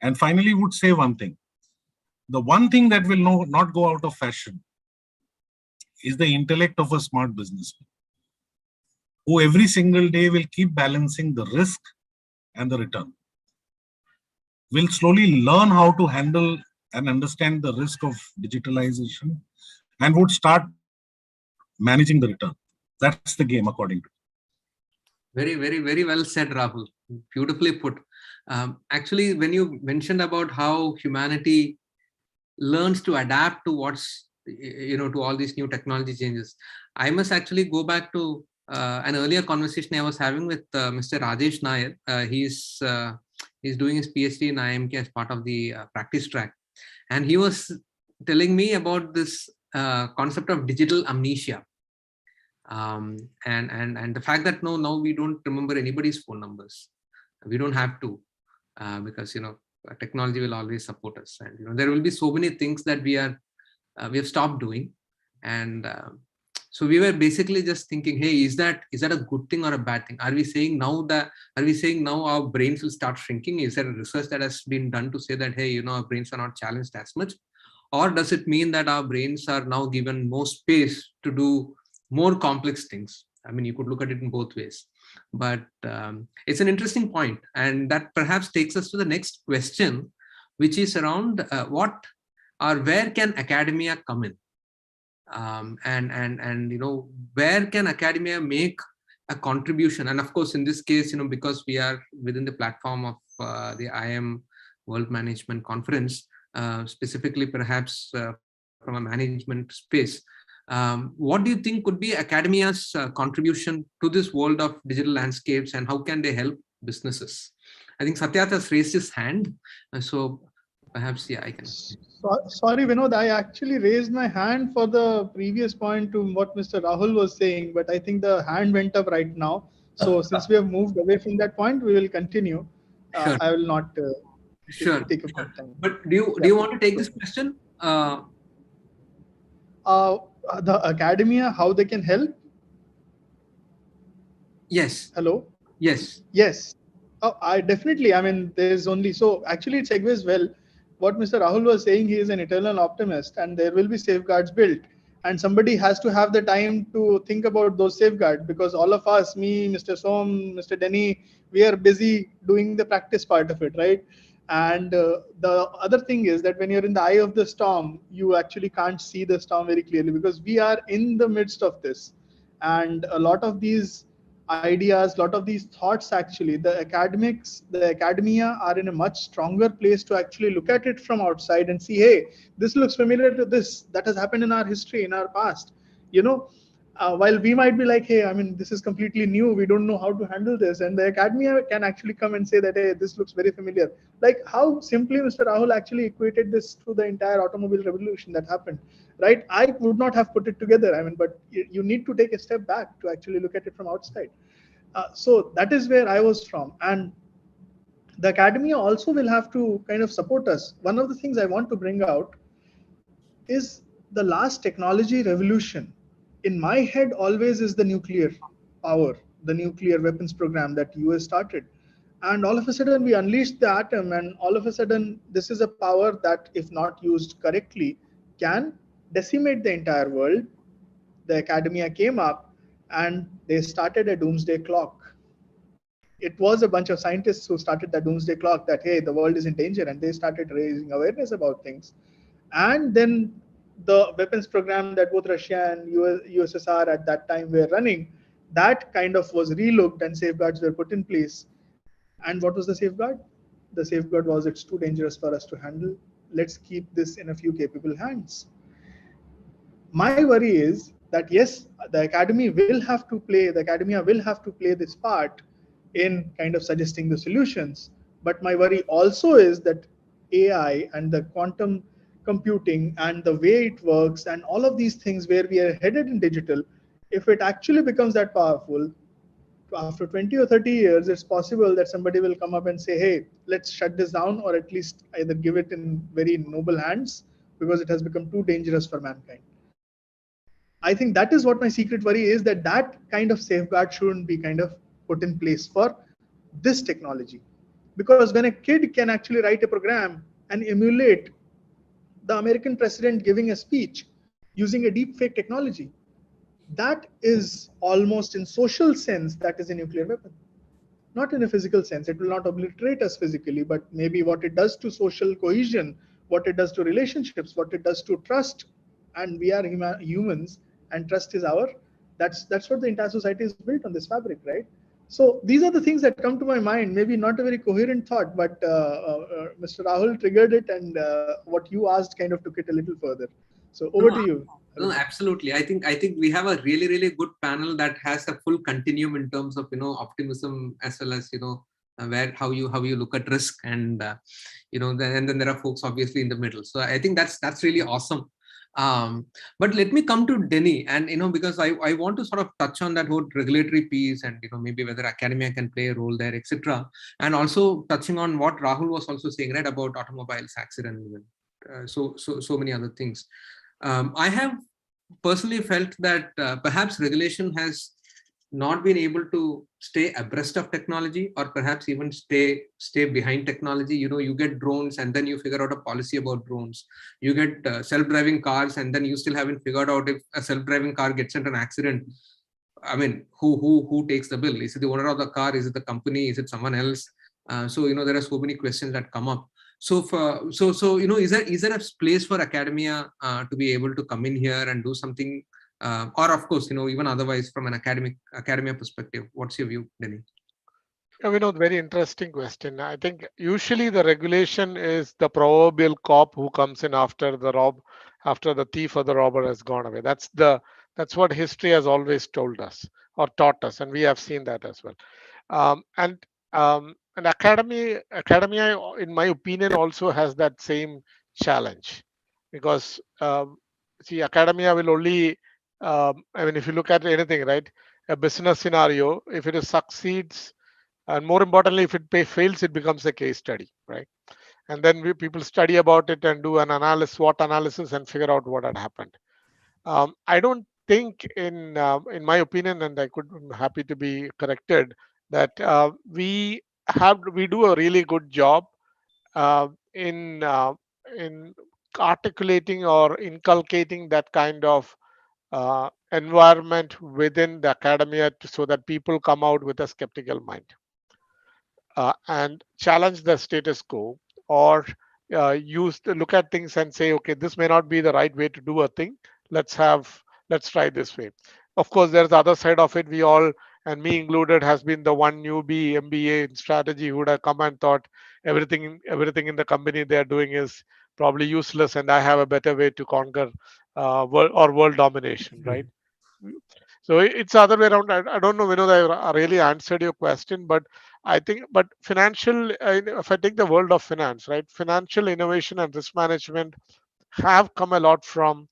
and finally would say one thing. The one thing that will not go out of fashion is the intellect of a smart businessman, who every single day will keep balancing the risk and the return. Will slowly learn how to handle and understand the risk of digitalization and would start managing the return. That's the game, according to me. Very, very, very well said, Rahul. Beautifully put. Actually, when you mentioned about how humanity learns to adapt to to all these new technology changes, I must actually go back to an earlier conversation I was having with Mr. Rajesh Nair. He's doing his PhD in IMK as part of the practice track, and he was telling me about this concept of digital amnesia. And the fact that now we don't remember anybody's phone numbers. We don't have to, because technology will always support us, and there will be so many things that we have stopped doing. And so we were basically just thinking, hey, is that a good thing or a bad thing? Are we saying now our brains will start shrinking? Is there a research that has been done to say that, hey, our brains are not challenged as much? Or does it mean that our brains are now given more space to do more complex things? I mean, you could look at it in both ways, but it's an interesting point, and that perhaps takes us to the next question, which is around what or where can academia come in, and where can academia make a contribution? And of course, in this case, because we are within the platform of the IM World Management Conference, specifically perhaps from a management space. What do you think could be academia's contribution to this world of digital landscapes, and how can they help businesses? I think Satyat has raised his hand, so perhaps I can. Sorry, Vinod, I actually raised my hand for the previous point to what Mr. Rahul was saying, but I think the hand went up right now. So since we have moved away from that point, we will continue. Sure. I will not Sure. take up more time. But do you want to take this question? The academia, how they can help? Yes. Hello? Yes. Yes. Oh, I definitely. I mean, there's only so actually it segues well. What Mr. Rahul was saying, he is an eternal optimist, and there will be safeguards built. And somebody has to have the time to think about those safeguards, because all of us, me, Mr. Som, Mr. Denny, we are busy doing the practice part of it, right? And the other thing is that when you're in the eye of the storm, you actually can't see the storm very clearly, because we are in the midst of this. And a lot of these ideas, a lot of these thoughts, actually the academia are in a much stronger place to actually look at it from outside and see, hey, this looks familiar to this that has happened in our history, in our past. While we might be like, hey, I mean, this is completely new, we don't know how to handle this, and the academia can actually come and say that, hey, this looks very familiar. Like how simply Mr. Rahul actually equated this to the entire automobile revolution that happened, right? I would not have put it together. I mean, but you need to take a step back to actually look at it from outside. So that is where I was from. And the academia also will have to kind of support us. One of the things I want to bring out is the last technology revolution. In my head, always is the nuclear power, the nuclear weapons program that US started. And all of a sudden, we unleashed the atom, and all of a sudden, this is a power that, if not used correctly, can decimate the entire world. The academia came up and they started a doomsday clock. It was a bunch of scientists who started the doomsday clock that, hey, the world is in danger, and they started raising awareness about things. And then the weapons program that both Russia and USSR at that time were running, that kind of was relooked and safeguards were put in place. And what was the safeguard? The safeguard was, it's too dangerous for us to handle. Let's keep this in a few capable hands. My worry is that yes, the academia will have to play this part in kind of suggesting the solutions. But my worry also is that AI and the quantum computing and the way it works and all of these things where we are headed in digital, if it actually becomes that powerful, after 20 or 30 years, it's possible that somebody will come up and say, hey, let's shut this down, or at least either give it in very noble hands, because it has become too dangerous for mankind. I think that is what my secret worry is, that that kind of safeguard shouldn't be kind of put in place for this technology. Because when a kid can actually write a program and emulate the American president giving a speech using a deep fake technology, that is almost in social sense, that is a nuclear weapon. Not in a physical sense. It will not obliterate us physically, but maybe what it does to social cohesion, what it does to relationships, what it does to trust, and we are humans, and trust is our. That's what the entire society is built on, this fabric, right? So these are the things that come to my mind. Maybe not a very coherent thought, but Mr. Rahul triggered it, and what you asked kind of took it a little further. So over to No, you. no, absolutely. I think we have a really good panel that has a full continuum in terms of optimism, as well as where how you look at risk, and then there are folks obviously in the middle. So I think that's really awesome. But let me come to Denny, and because I want to sort of touch on that whole regulatory piece, and maybe whether academia can play a role there, etc. And also touching on what Rahul was also saying, right, about automobiles accident, so many other things. I have personally felt that perhaps regulation has not been able to stay abreast of technology, or perhaps even stay behind technology. You get drones and then you figure out a policy about drones. You get self-driving cars, and then you still haven't figured out if a self-driving car gets into an accident. I mean, who takes the bill? Is it the owner of the car? Is it the company? Is it someone else? So there are so many questions that come up. So is there a place for academia to be able to come in here and do something, or of course even otherwise from an academia perspective? What's your view, Denny? Yeah, very interesting question. I think usually the regulation is the proverbial cop who comes in after the thief or the robber has gone away. That's what history has always told us or taught us, and we have seen that as well. And academia, in my opinion, also has that same challenge, because see, academia will only, I mean, if you look at anything, right, a business scenario, if it is succeeds, and more importantly, if it fails, it becomes a case study, right? And then people study about it and do an analysis, SWOT analysis, and figure out what had happened. I don't think, in my opinion, and I'm happy to be corrected, that we do a really good job uh, in uh, in articulating or inculcating that kind of environment within the academia, so that people come out with a skeptical mind and challenge the status quo, or look at things and say, okay, this may not be the right way to do a thing. Let's try this way. Of course, there's the other side of it. We all, and me included, has been the one newbie MBA in strategy who would have come and thought everything in the company they are doing is probably useless, and I have a better way to conquer world domination, right? So it's the other way around. I don't know, Vinod, I really answered your question, but I think, but financial, if I take the world of finance, right, financial innovation and risk management have come a lot from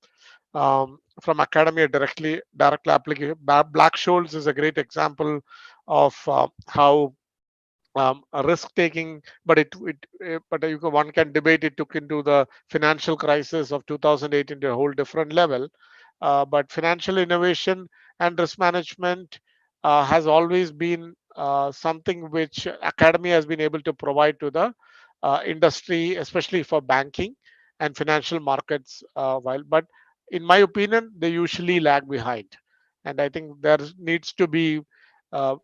academia direct application. Black-Scholes is a great example of how a risk taking, but one can debate it took into the financial crisis of 2008 into a whole different level. But financial innovation and risk management has always been something which academy has been able to provide to the industry, especially for banking and financial markets. But in my opinion, they usually lag behind, and I think there needs to be uh,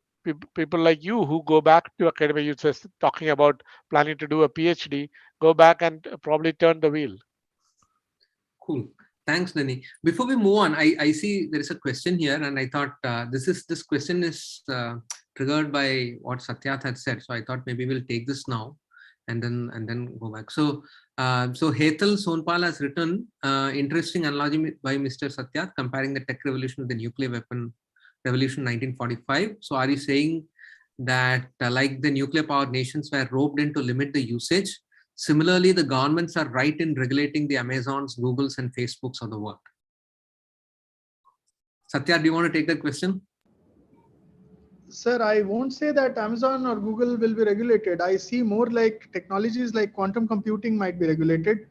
people like you who go back to academia. You just talking about planning to do a PhD, go back and probably turn the wheel. Cool. Thanks, Denny. Before we move on, I see there is a question here, and I thought this question is triggered by what Satyat had said. So I thought maybe we'll take this now, and then go back. So Hetal Sonpal has written interesting analogy by Mr. Satyat, comparing the tech revolution with the nuclear weapon revolution 1945. So are you saying that like the nuclear powered nations were roped in to limit the usage, similarly, the governments are right in regulating the Amazons, Googles, and Facebooks of the world? Satya, do you want to take that question? Sir, I won't say that Amazon or Google will be regulated. I see more like technologies like quantum computing might be regulated.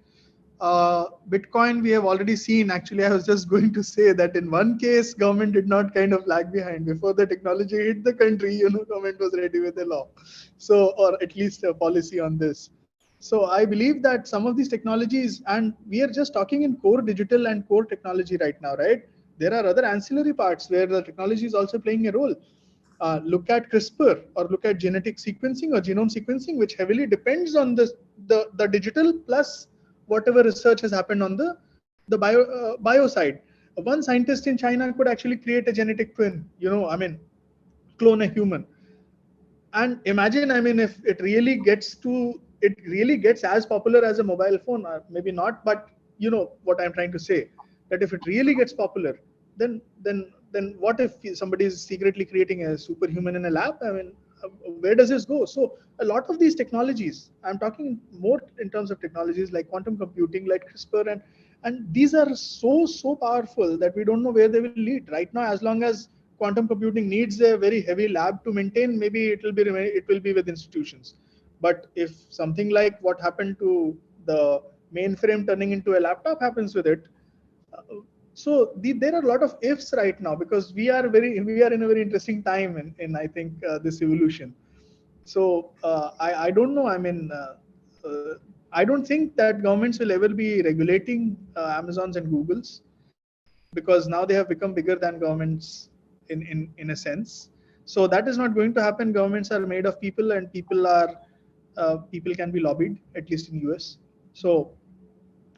Bitcoin, we have already seen. Actually, I was just going to say that in one case, government did not kind of lag behind. Before the technology hit the country, government was ready with a law, so, or at least a policy on this. So I believe that some of these technologies, and we are just talking in core digital and core technology right now, right? There are other ancillary parts where the technology is also playing a role. Look at CRISPR or look at genetic sequencing or genome sequencing, which heavily depends on the digital plus whatever research has happened on the bio side. One scientist in China could actually create a genetic twin, clone a human. And imagine, if it really gets as popular as a mobile phone, or maybe not, but you know what I'm trying to say, that if it really gets popular, then what if somebody is secretly creating a superhuman in a lab? Where does this go? So a lot of these technologies, I'm talking more in terms of technologies like quantum computing, like CRISPR, and these are so powerful that we don't know where they will lead right now. As long as quantum computing needs a very heavy lab to maintain, maybe it will be with institutions. But if something like what happened to the mainframe turning into a laptop happens with it, uh, there are a lot of ifs right now, because we are in a very interesting time in I think this evolution. So I don't know. I don't think that governments will ever be regulating Amazons and Googles, because now they have become bigger than governments in a sense. So that is not going to happen. Governments are made of people, and people can be lobbied, at least in US. So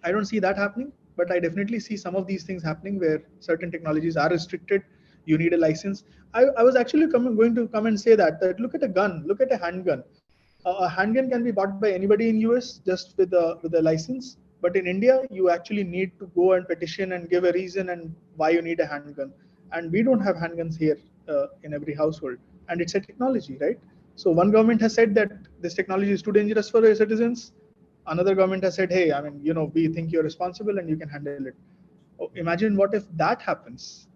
I don't see that happening, but I definitely see some of these things happening where certain technologies are restricted. You need a license. I was actually going to come and say that look at a gun, look at a handgun. A handgun can be bought by anybody in US just with a license. But in India, you actually need to go and petition and give a reason and why you need a handgun. And we don't have handguns here in every household. And it's a technology, right? So one government has said that this technology is too dangerous for their citizens. Another government has said, hey, we think you're responsible and you can handle it. Oh, imagine what if that happens.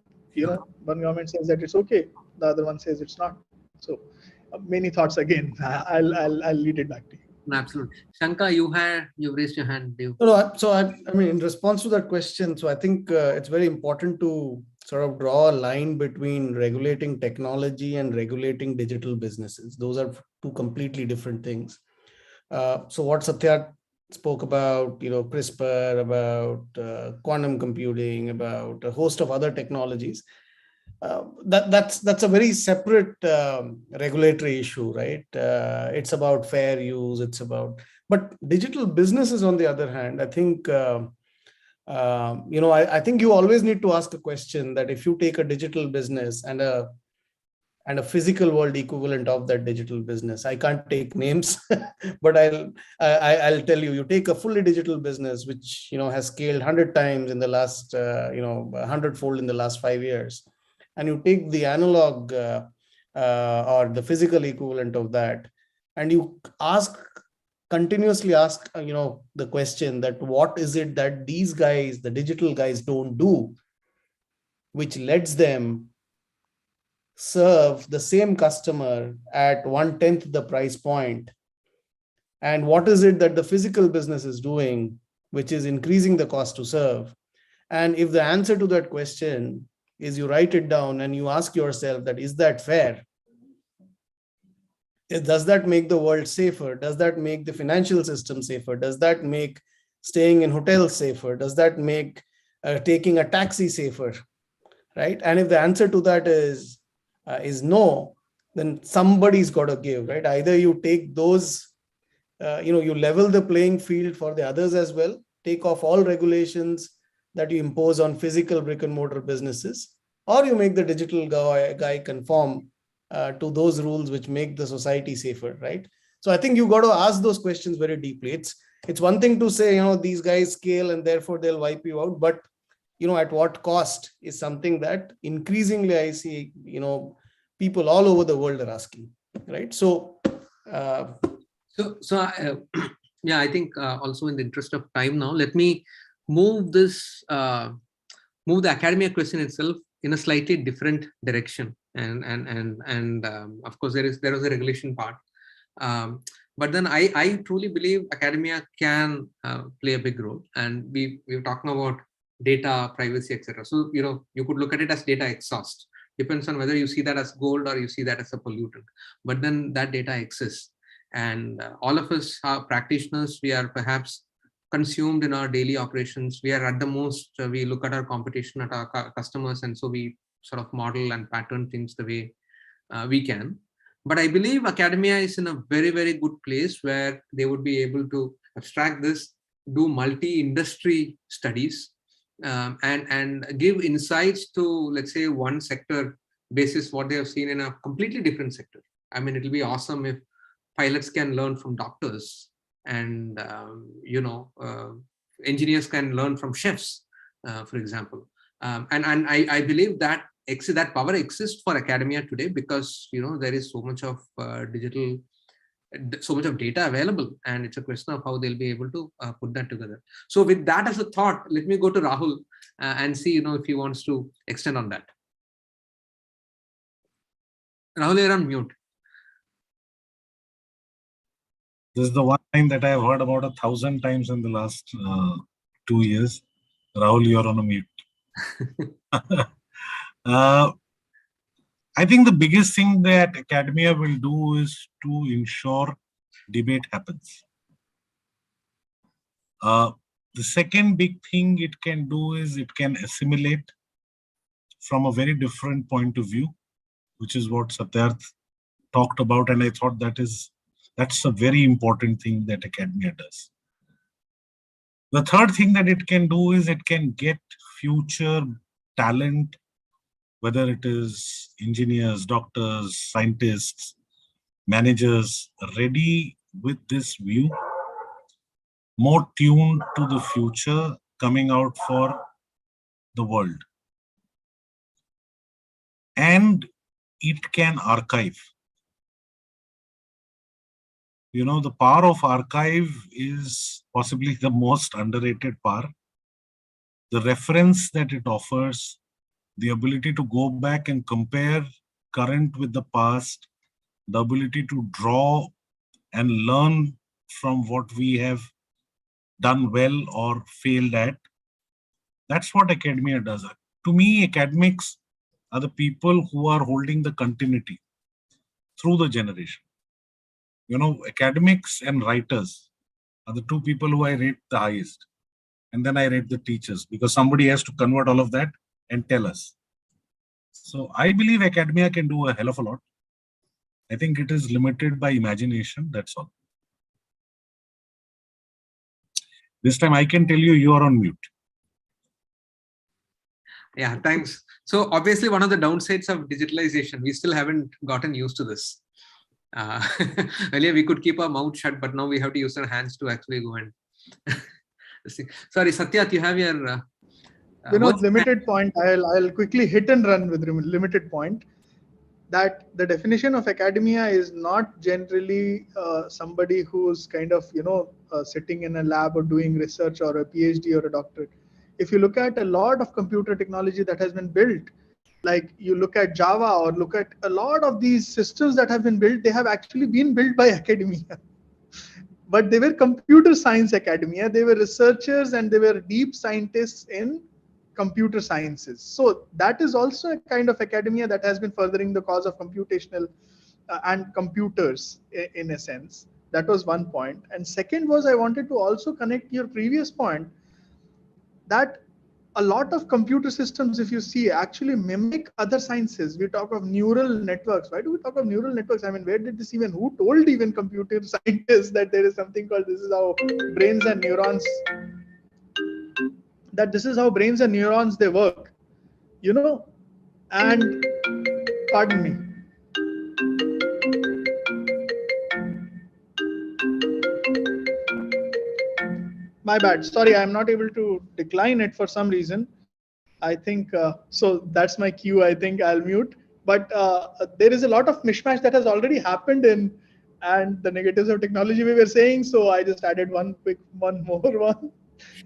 One government says that it's okay, the other one says it's not. So many thoughts again. I'll lead it back to you. Absolutely. Shankar, you've raised your hand. In response to that question, so I think it's very important to sort of draw a line between regulating technology and regulating digital businesses. Those are two completely different things. So what Satya spoke about, CRISPR, about quantum computing, about a host of other technologies, that's a very separate regulatory issue, right? It's about fair use. But digital businesses, on the other hand, I think I think you always need to ask a question that if you take a digital business and a physical world equivalent of that digital business, I can't take names, but I'll tell you. You take a fully digital business which has scaled 100 times in the last 100-fold in the last 5 years, and you take the analog or the physical equivalent of that, and you continuously ask the question that what is it that these guys, the digital guys, don't do, which lets them serve the same customer at 1/10 the price point, and what is it that the physical business is doing which is increasing the cost to serve. And if the answer to that question is, you write it down and you ask yourself that, is that fair? Does that make the world safer? Does that make the financial system safer? Does that make staying in hotels safer? Does that make taking a taxi safer? Right? And if the answer to that is no, then somebody's got to give, right? Either you take those, you level the playing field for the others as well, take off all regulations that you impose on physical brick and mortar businesses, or you make the digital guy conform to those rules which make the society safer, right? So I think you got to ask those questions very deeply. It's one thing to say, these guys scale and therefore they'll wipe you out, but at what cost is something that increasingly I see, people all over the world are asking, right? Yeah, I think also in the interest of time now, let me move the academia question itself in a slightly different direction. And of course, there is a regulation part. But then I truly believe academia can play a big role. And we were talking about data, privacy, etc. So, you could look at it as data exhaust. Depends on whether you see that as gold or you see that as a pollutant. But then that data exists. And all of us are practitioners. We are perhaps consumed in our daily operations. We are at the most, we look at our competition, at our customers. And so we sort of model and pattern things the way we can. But I believe academia is in a very, very good place where they would be able to abstract this, do multi-industry studies, and give insights to, let's say, one sector basis what they have seen in a completely different sector. I mean, it'll be awesome if pilots can learn from doctors, and engineers can learn from chefs, for example. And I believe that that power exists for academia today, because there is so much of so much of data available, and it's a question of how they'll be able to put that together. So with that as a thought, let me go to Rahul and see if he wants to extend on that. Rahul, you're on mute. This is the one line that I have heard about 1,000 times in the last 2 years. Rahul, you're on a mute. I think the biggest thing that academia will do is to ensure debate happens. The second big thing it can do is it can assimilate from a very different point of view, which is what Satyarth talked about, and I thought that's a very important thing that academia does. The third thing that it can do is it can get future talent, whether it is engineers, doctors, scientists, managers, ready with this view, more tuned to the future coming out for the world. And it can archive. The power of archive is possibly the most underrated power. The reference that it offers, the ability to go back and compare current with the past, the ability to draw and learn from what we have done well or failed at. That's what academia does. To me, academics are the people who are holding the continuity through the generation. Academics and writers are the two people who I rate the highest. And then I rate the teachers, because somebody has to convert all of that and tell us. So I believe academia can do a hell of a lot. I think it is limited by imagination, that's all. This time I can tell you are on mute. Yeah, thanks. So obviously one of the downsides of digitalization, we still haven't gotten used to this. Earlier we could keep our mouth shut, but now we have to use our hands to actually go and sorry, Satya, you have your limited point. I'll quickly hit and run with limited point. That the definition of academia is not generally somebody who's kind of sitting in a lab or doing research or a PhD or a doctorate. If you look at a lot of computer technology that has been built, like you look at Java or look at a lot of these systems that have been built, they have actually been built by academia. But they were computer science academia. They were researchers and they were deep scientists in computer sciences. So that is also a kind of academia that has been furthering the cause of computational and computers in a sense. That was one point. And second was I wanted to also connect your previous point that a lot of computer systems, if you see, actually mimic other sciences. We talk of neural networks. Why do we talk of neural networks? I mean, where did this even, who told even computer scientists that there is something called this is how brains and neurons, that this is how brains and neurons they work, and pardon me. My bad. Sorry, I'm not able to decline it for some reason. I think so. That's my cue. I think I'll mute. But there is a lot of mishmash that has already happened and the negatives of technology we were saying. So I just added one more one.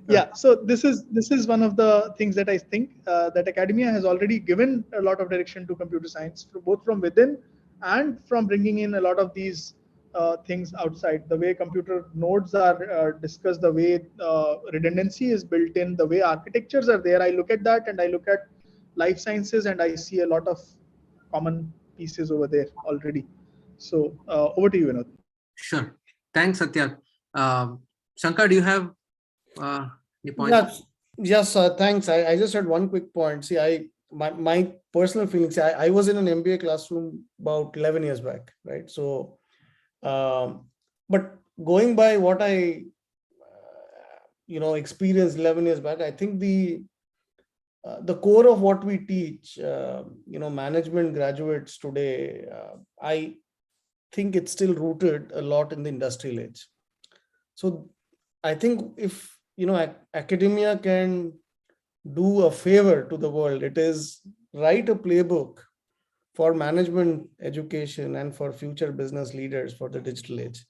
Yeah. So this is one of the things that I think that academia has already given a lot of direction to computer science, both from within and from bringing in a lot of these things outside, the way computer nodes are discussed, the way redundancy is built in, the way architectures are there. I look at that and I look at life sciences and I see a lot of common pieces over there already. So over to you, Vinod. Sure. Thanks, Satya. Shankar, do you have any points? Yes, yes, thanks. I just had one quick point. See, my personal feelings. I was in an MBA classroom about 11 years back, right? So, but going by what I experienced 11 years back, I think the core of what we teach, management graduates today, I think it's still rooted a lot in the industrial age. So I think if academia can do a favor to the world, it is write a playbook for management education and for future business leaders for the digital age.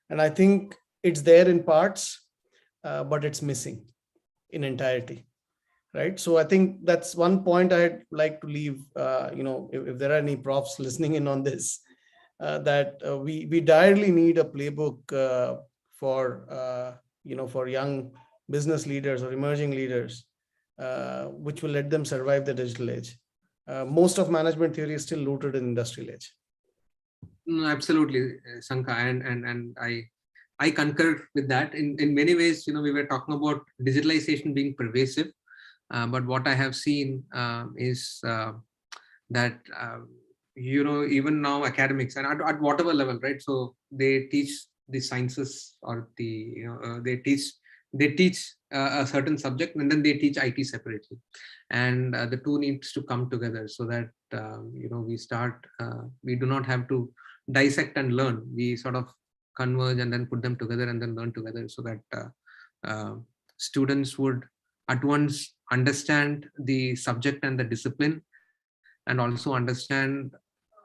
And I think it's there in parts, but it's missing in entirety. Right. So I think that's one point I'd like to leave, if there are any profs listening in on this, that we direly need a playbook for young business leaders or emerging leaders, which will let them survive the digital age. Most of management theory is still rooted in industrial age. No, absolutely, Shankar, and I concur with that. In many ways, we were talking about digitalization being pervasive, but what I have seen is that even now academics and at whatever level, right? So they teach the sciences, or they teach a certain subject, and then they teach IT separately, and the two needs to come together so that we do not have to dissect and learn. We sort of converge and then put them together and then learn together, so that students would at once understand the subject and the discipline, and also understand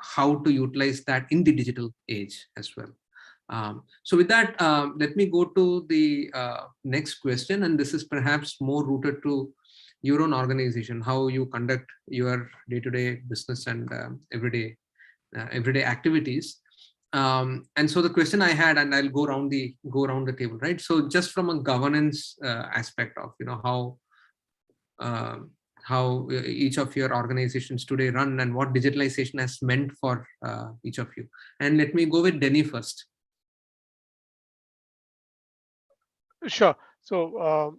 how to utilize that in the digital age as well. So with that, let me go to the next question, and this is perhaps more rooted to your own organization, how you conduct your day-to-day business and everyday activities. And so the question I had, and I'll go around the table, right? So just from a governance aspect of how each of your organizations today run, and what digitalization has meant for each of you. And let me go with Denny first. Sure. So,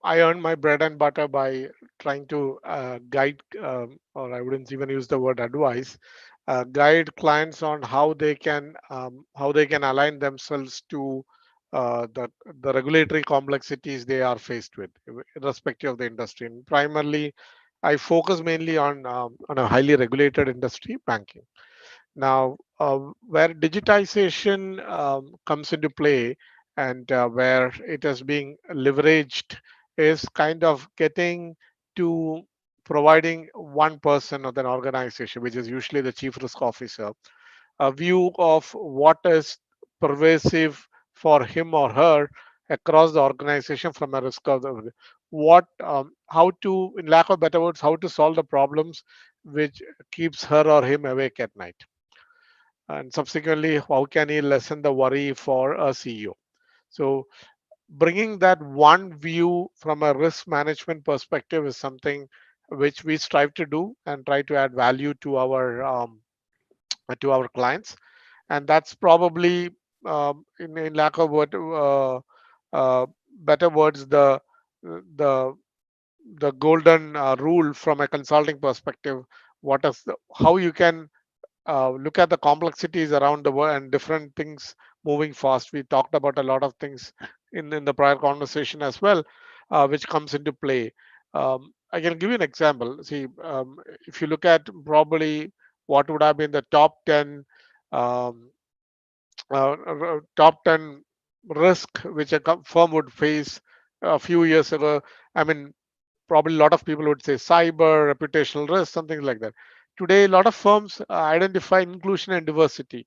I earn my bread and butter by trying to guide, or I wouldn't even use the word advice, guide clients on how they can align themselves to the regulatory complexities they are faced with, irrespective of the industry. And primarily, I focus mainly on a highly regulated industry, banking. Now, where digitization comes into play, and where it is being leveraged, is kind of getting to providing one person of an organization, which is usually the chief risk officer, a view of what is pervasive for him or her across the organization from a risk of how to, in lack of better words, how to solve the problems which keeps her or him awake at night, and subsequently how can he lessen the worry for a CEO. So bringing that one view from a risk management perspective is something which we strive to do and try to add value to our clients. And that's probably, in lack of better words, the the golden rule from a consulting perspective. How you can look at the complexities around the world and different things moving fast. We talked about a lot of things in the prior conversation as well, which comes into play. I can give you an example. See, if you look at probably what would have been the top 10 um, top 10 risk which a firm would face a few years ago. I mean, probably a lot of people would say cyber, reputational risk, something like that. Today, a lot of firms identify inclusion and diversity,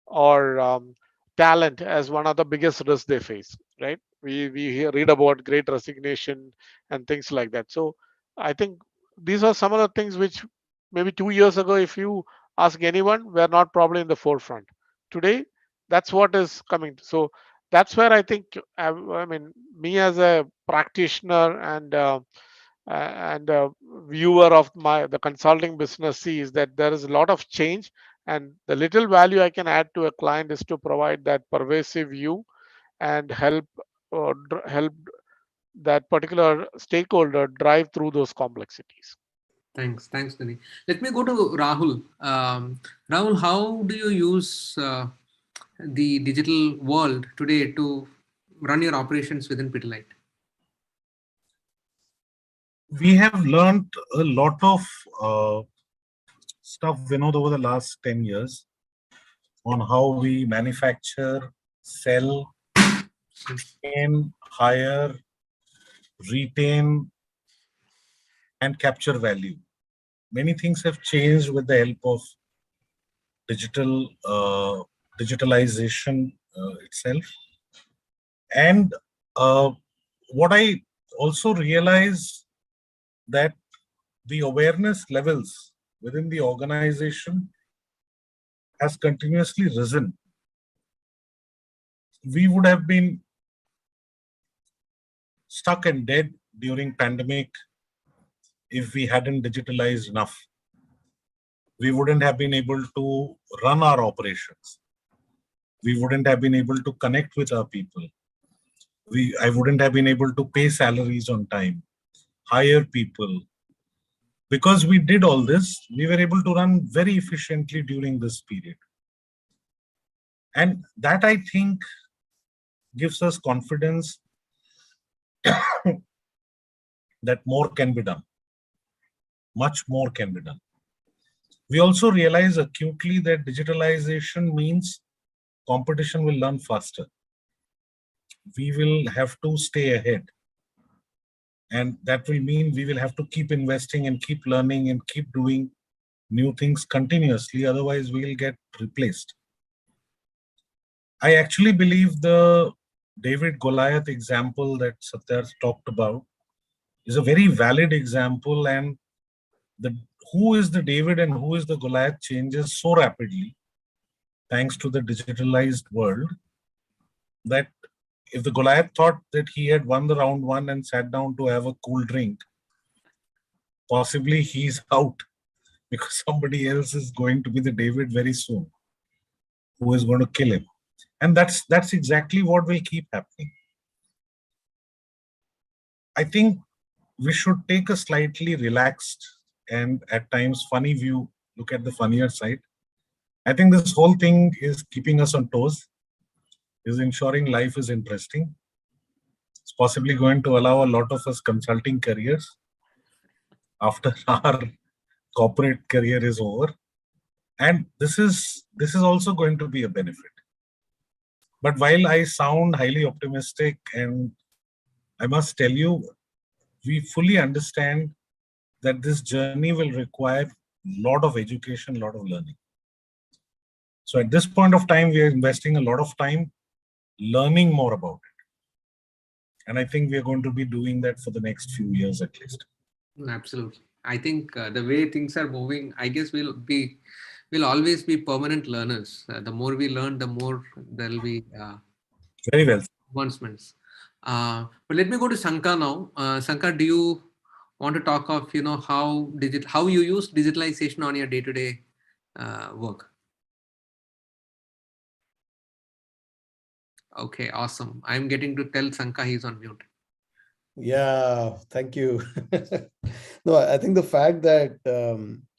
or talent, as one of the biggest risks they face, right? We read about great resignation and things like that. So I think these are some of the things which maybe 2 years ago, if you ask anyone, we're not probably in the forefront. Today, that's what is coming. So that's where I think, I mean, me as a practitioner and viewer of the consulting business sees that there is a lot of change, and the little value I can add to a client is to provide that pervasive view and help that particular stakeholder drive through those complexities. Thanks, Nani. Let me go to Rahul. Rahul, how do you use the digital world today to run your operations within Pidilite? We have learned a lot of stuff, Vinod, over the last 10 years on how we manufacture, sell, and hire, retain, and capture value. Many things have changed with the help of digitalization itself. And what I also realize that the awareness levels within the organization has continuously risen. We would have been stuck and dead during pandemic if we hadn't digitalized enough. We wouldn't have been able to run our operations. We wouldn't have been able to connect with our people. I wouldn't have been able to pay salaries on time, hire people. Because we did all this, we were able to run very efficiently during this period. And that, I think, gives us confidence that more can be done. Much more can be done. We also realize acutely that digitalization means competition will learn faster. We will have to stay ahead. And that will mean we will have to keep investing and keep learning and keep doing new things continuously. Otherwise, we will get replaced. I actually believe the David Goliath example that Satya talked about is a very valid example, and who is the David and who is the Goliath changes so rapidly thanks to the digitalized world that if the Goliath thought that he had won the round one and sat down to have a cool drink, possibly he's out because somebody else is going to be the David very soon who is going to kill him. And that's exactly what will keep happening. I think we should take a slightly relaxed and at times funny view, look at the funnier side. I think this whole thing is keeping us on toes, is ensuring life is interesting. It's possibly going to allow a lot of us consulting careers after our corporate career is over. And this is also going to be a benefit. But while I sound highly optimistic, and I must tell you, we fully understand that this journey will require a lot of education, a lot of learning. So at this point of time, we are investing a lot of time learning more about it. And I think we are going to be doing that for the next few years at least. Absolutely. I think the way things are moving, I guess we'll always be permanent learners. The more we learn, the more there'll be very well advancements. But let me go to Shankar now. Shankar, do you want to talk of how you use digitalization on your day-to-day work? Okay, awesome. I'm getting to tell Shankar he's on mute. Yeah, thank you. No, I think the fact that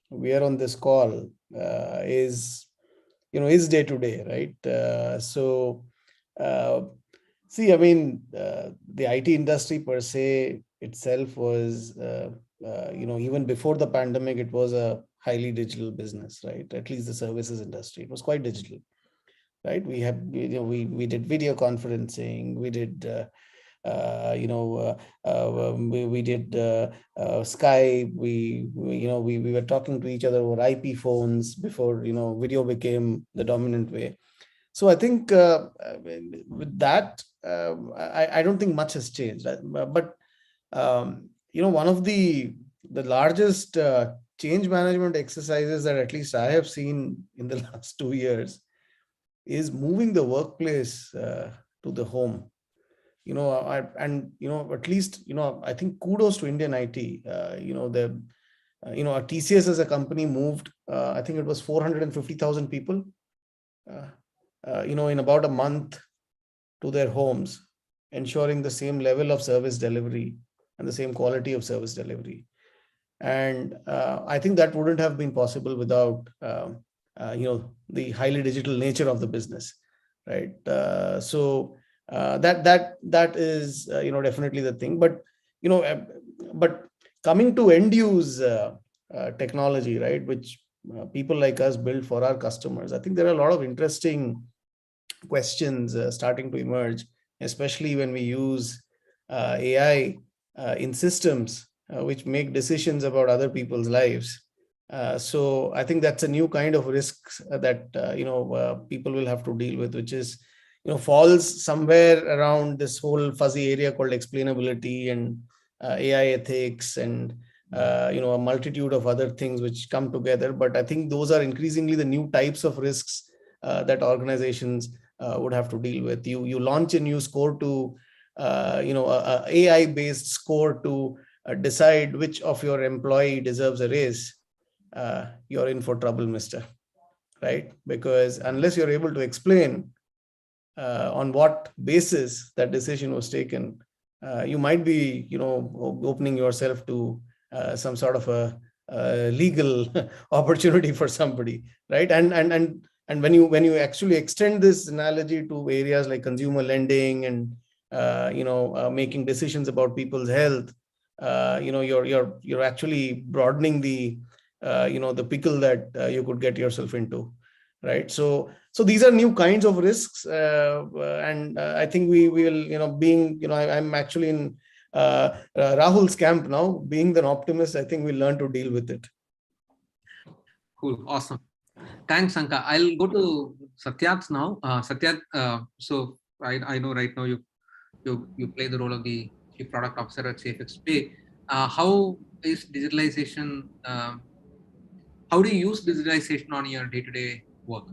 we are on this call is day to day, right? See, I mean, the IT industry per se itself was, even before the pandemic, it was a highly digital business, right? At least the services industry, it was quite digital, right? We did video conferencing, we did. We did Skype. We were talking to each other over IP phones before video became the dominant way. So I think with that, I don't think much has changed. But one of the largest change management exercises that at least I have seen in the last 2 years is moving the workplace to the home. At least, I think kudos to Indian IT. TCS as a company moved, I think it was 450,000 people, in about a month to their homes, ensuring the same level of service delivery and the same quality of service delivery. And I think that wouldn't have been possible without, the highly digital nature of the business, right? That is, definitely the thing. But coming to end use technology, right, which people like us build for our customers, I think there are a lot of interesting questions starting to emerge, especially when we use AI in systems which make decisions about other people's lives. So I think that's a new kind of risks that people will have to deal with, which is falls somewhere around this whole fuzzy area called explainability and AI ethics and a multitude of other things which come together. But I think those are increasingly the new types of risks that organizations would have to deal with. You launch a new score to a AI based score to decide which of your employee deserves a raise. You're in for trouble, mister, right? Because unless you're able to explain on what basis that decision was taken, you might be opening yourself to some sort of a legal opportunity for somebody, right? And when you actually extend this analogy to areas like consumer lending and making decisions about people's health, you're actually broadening the the pickle that you could get yourself into, right? So these are new kinds of risks, and I think we will, I'm actually in Rahul's camp now. Being an optimist, I think we'll learn to deal with it. Cool, awesome. Thanks, Anka. I'll go to Satyat now. Satyat, so I know right now you play the role of the Chief Product Officer at SafeXP. How is digitalization? How do you use digitalization on your day-to-day work?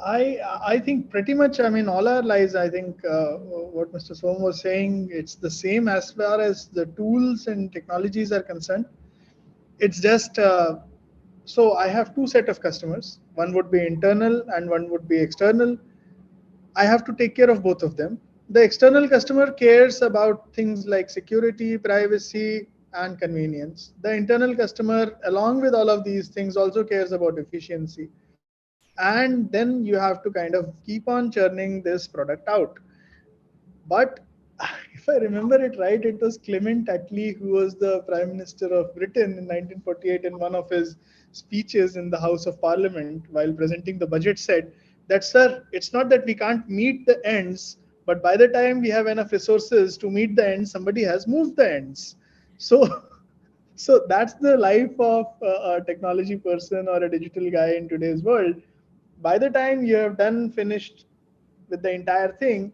I think pretty much, I mean, all our lives, I think what Mr. Som was saying, it's the same as far as the tools and technologies are concerned. It's just, so I have two set of customers. One would be internal and one would be external. I have to take care of both of them. The external customer cares about things like security, privacy, and convenience. The internal customer, along with all of these things, also cares about efficiency. And then you have to kind of keep on churning this product out. But if I remember it right, it was Clement Attlee who was the Prime Minister of Britain in 1948 in one of his speeches in the House of Parliament while presenting the budget said that, sir, it's not that we can't meet the ends, but by the time we have enough resources to meet the ends, somebody has moved the ends. So, so that's the life of a technology person or a digital guy in today's world. By the time you have done finished with the entire thing,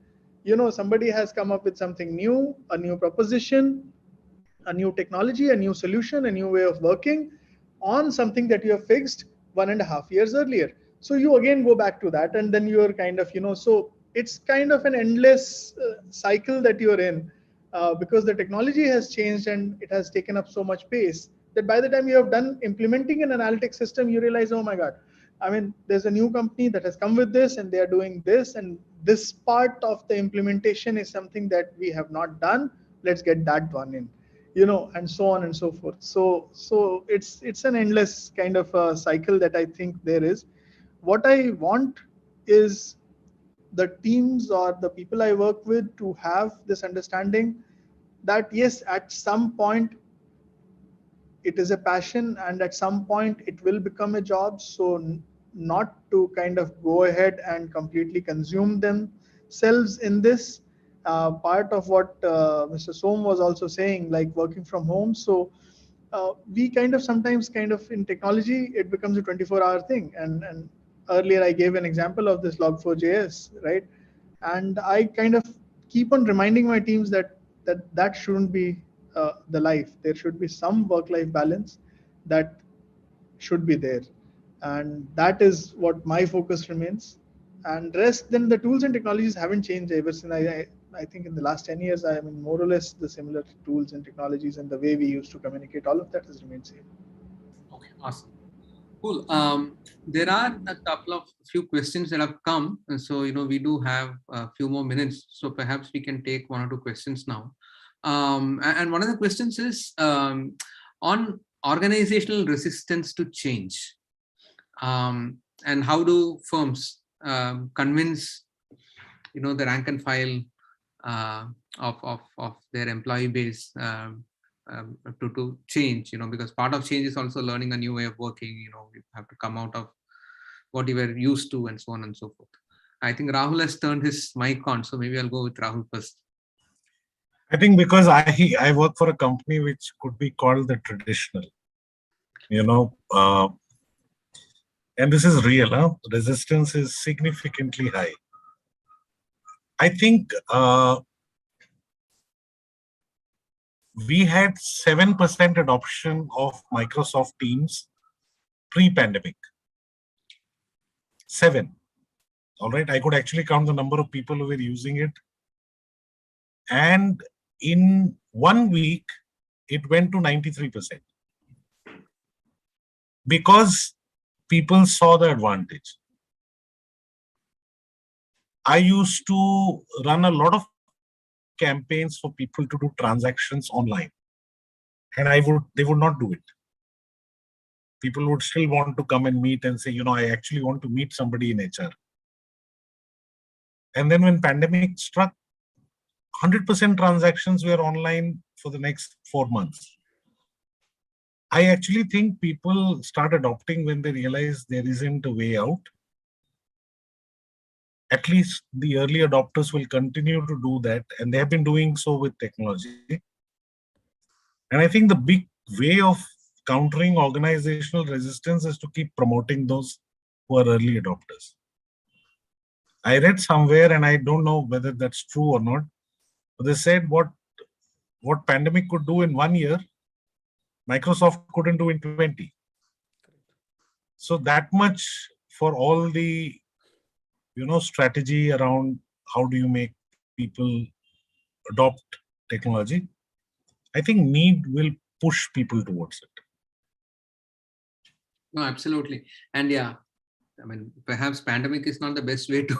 somebody has come up with something new, a new proposition, a new technology, a new solution, a new way of working on something that you have fixed 1.5 years earlier. So you again go back to that, and then you're kind of, so it's kind of an endless cycle that you're in, because the technology has changed and it has taken up so much pace that by the time you have done implementing an analytics system, you realize, oh my God, I mean, there's a new company that has come with this and they are doing this, and this part of the implementation is something that we have not done. Let's get that one in, and so on and so forth. So it's an endless kind of a cycle that I think there is. What I want is the teams or the people I work with to have this understanding that yes, at some point it is a passion and at some point it will become a job. So not to kind of go ahead and completely consume themselves in this. Part of what Mr. Som was also saying, like working from home. So we kind of sometimes kind of in technology, it becomes a 24-hour thing. And earlier I gave an example of this log4j.s, right? And I kind of keep on reminding my teams that shouldn't be the life. There should be some work-life balance that should be there, and that is what my focus remains. And rest, then the tools and technologies haven't changed ever since. I think in the last 10 years, I mean, more or less the similar tools and technologies and the way we used to communicate, all of that has remained same. Okay, awesome. Cool. There are a few questions that have come. So, we do have a few more minutes. So perhaps we can take one or two questions now. And one of the questions is on organizational resistance to change. And how do firms convince, the rank and file of their employee base to change, because part of change is also learning a new way of working. You have to come out of what you were used to and so on and so forth. I think Rahul has turned his mic on, so maybe I'll go with Rahul first. I think because I work for a company which could be called the traditional, and this is real. Resistance is significantly high. I think we had 7% adoption of Microsoft Teams pre-pandemic. 7. All right. I could actually count the number of people who were using it. And in 1 week, it went to 93%. Because people saw the advantage. I used to run a lot of campaigns for people to do transactions online. And they would not do it. People would still want to come and meet and say, I actually want to meet somebody in HR. And then when pandemic struck, 100% transactions were online for the next 4 months. I actually think people start adopting when they realize there isn't a way out. At least the early adopters will continue to do that, and they have been doing so with technology. And I think the big way of countering organizational resistance is to keep promoting those who are early adopters. I read somewhere, and I don't know whether that's true or not, but they said what pandemic could do in 1 year, Microsoft couldn't do in 20. So that much for all the strategy around how do you make people adopt technology. I think need will push people towards it. No, absolutely. And yeah, I mean, perhaps pandemic is not the best way to,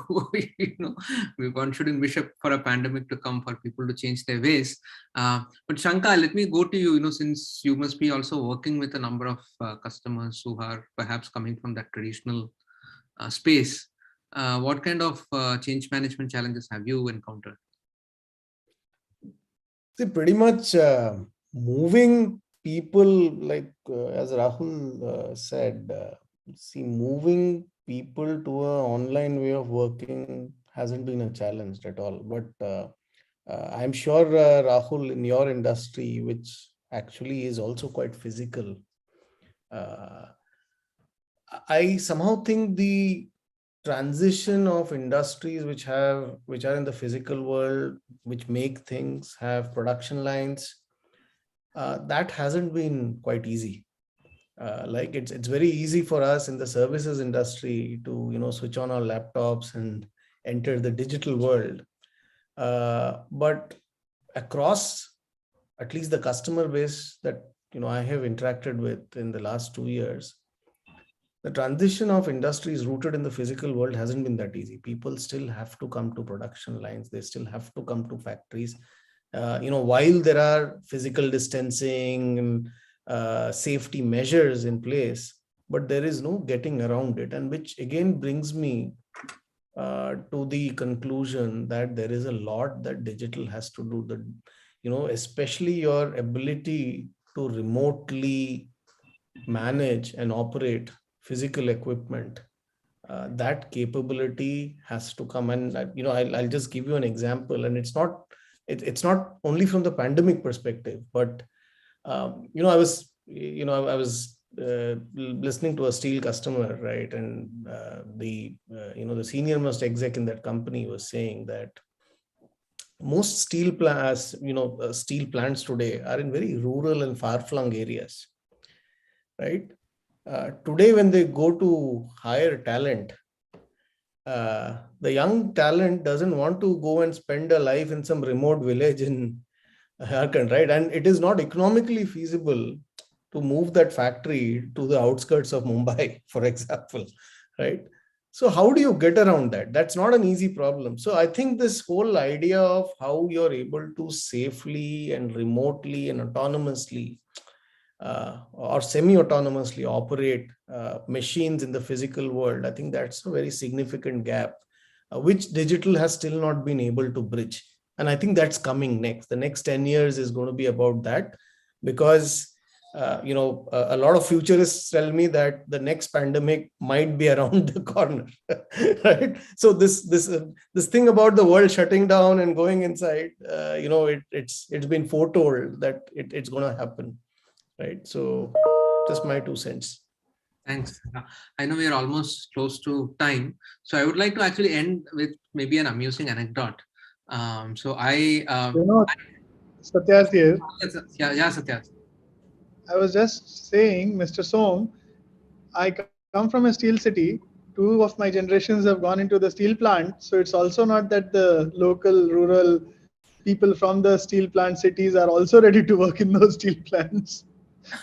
one shouldn't wish for a pandemic to come for people to change their ways. But Shankar, let me go to you, since you must be also working with a number of customers who are perhaps coming from that traditional space. What kind of change management challenges have you encountered? See, pretty much moving people, like as Rahul said, moving people to an online way of working hasn't been a challenge at all. But I'm sure, Rahul, in your industry, which actually is also quite physical, I somehow think the transition of industries which are in the physical world, which make things, have production lines, that hasn't been quite easy. Like it's very easy for us in the services industry to switch on our laptops and enter the digital world, but across at least the customer base that I have interacted with in the last 2 years, the transition of industries rooted in the physical world hasn't been that easy. People still have to come to production lines. They still have to come to factories. While there are physical distancing and safety measures in place, but there is no getting around it. And which again brings me to the conclusion that there is a lot that digital has to do. Especially your ability to remotely manage and operate physical equipment, that capability has to come. And I'll just give you an example, and it's not only from the pandemic perspective, but I was listening to a steel customer, right? And the senior most exec in that company was saying that most steel plants, steel plants today are in very rural and far-flung areas, right? Today, when they go to hire talent, the young talent doesn't want to go and spend a life in some remote village in Jharkhand, right? And it is not economically feasible to move that factory to the outskirts of Mumbai, for example, right? So how do you get around that? That's not an easy problem. So I think this whole idea of how you're able to safely and remotely and autonomously or semi-autonomously operate machines in the physical world, I think that's a very significant gap, which digital has still not been able to bridge. And I think that's coming next. The next 10 years is going to be about that, because a lot of futurists tell me that the next pandemic might be around the corner, right? So this thing about the world shutting down and going inside, it's been foretold that it's going to happen, right? So just my 2 cents. Thanks. I know we are almost close to time, so I would like to actually end with maybe an amusing anecdote. So Satyaj here. yeah, Satya. I was just saying, Mr. Som, I come from a steel city. Two of my generations have gone into the steel plant. So it's also not that the local rural people from the steel plant cities are also ready to work in those steel plants.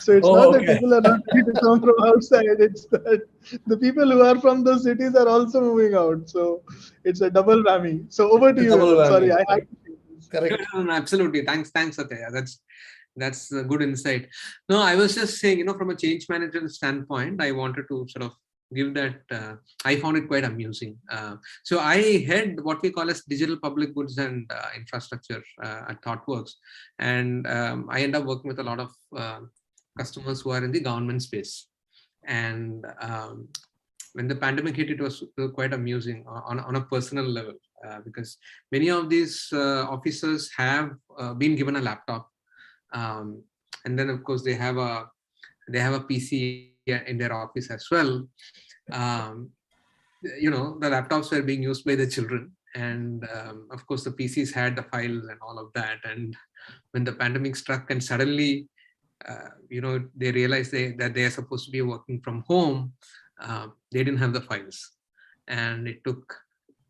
So it's not Oh, that okay. people are not ready to come from outside. It's that the people who are from those cities are also moving out. So it's a double whammy. So over to The you, double Vinod. Sorry, whammy. I had Correct. to say this. Correct. No, absolutely. Thanks, Satya. That's a good insight. No, I was just saying, from a change management standpoint, I wanted to sort of give that. I found it quite amusing. So I head what we call as digital public goods and infrastructure at ThoughtWorks, and I end up working with a lot of customers who are in the government space. And when the pandemic hit, it was quite amusing on a personal level, because many of these officers have been given a laptop, and then of course they have a PC in their office as well. Um, the laptops were being used by the children, and of course the PCs had the files and all of that. And when the pandemic struck, and suddenly they realized that they are supposed to be working from home, they didn't have the files, and it took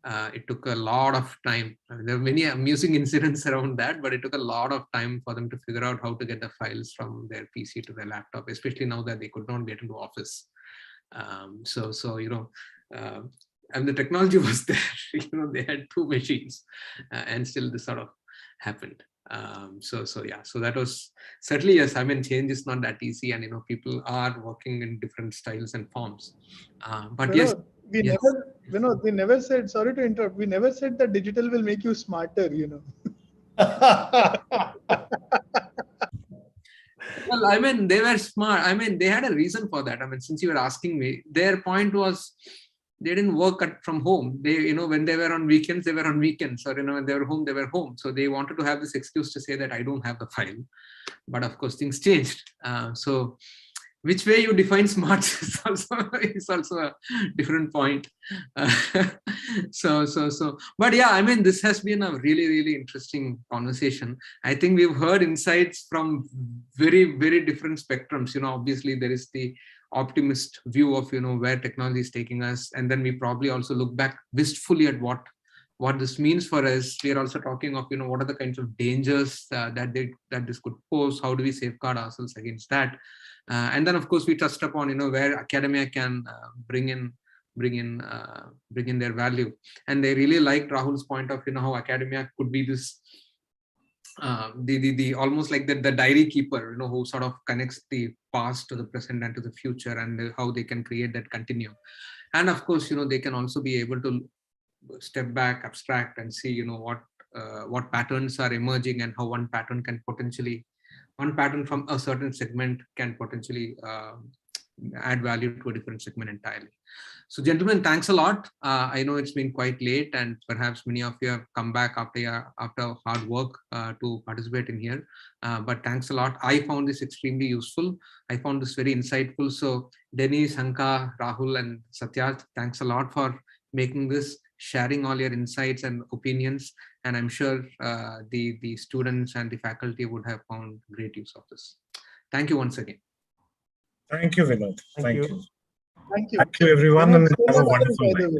a lot of time. I mean, there were many amusing incidents around that, but it took a lot of time for them to figure out how to get the files from their PC to their laptop, especially now that they could not get into office. And the technology was there. They had two machines, and still this sort of happened. So that was certainly, yes. I mean, change is not that easy, and people are working in different styles and forms. But yes, We never said, sorry to interrupt, we never said that digital will make you smarter. Well, I mean, they were smart. I mean, they had a reason for that. I mean, since you were asking me, their point was they didn't work from home. They, when they were on weekends, they were on weekends, or when they were home, they were home. So they wanted to have this excuse to say that I don't have the file. But of course, things changed. So which way you define smart is also a different point. But yeah, I mean, this has been a really, really interesting conversation. I think we've heard insights from very, very different spectrums. Obviously there is the optimist view of where technology is taking us, and then we probably also look back wistfully at what this means for us. We are also talking of what are the kinds of dangers that this could pose. How do we safeguard ourselves against that? And then of course we touched upon where academia can bring in their value. And they really liked Rahul's point of how academia could be this the almost like the diary keeper, who sort of connects the past to the present and to the future, and how they can create that continuum. And of course they can also be able to step back, abstract, and see what patterns are emerging, and how one pattern from a certain segment can potentially add value to a different segment entirely. So gentlemen, thanks a lot. I know it's been quite late, and perhaps many of you have come back after hard work to participate in here. But thanks a lot. I found this extremely useful. I found this very insightful. So Denny, Sanka, Rahul, and Satyaj, thanks a lot for making this. sharing all your insights and opinions. And I'm sure the students and the faculty would have found great use of this. Thank you once again. Thank you, Vinod. Thank you. Thank you. Thank you, everyone, Vinod, and so have a much, wonderful by night. the way.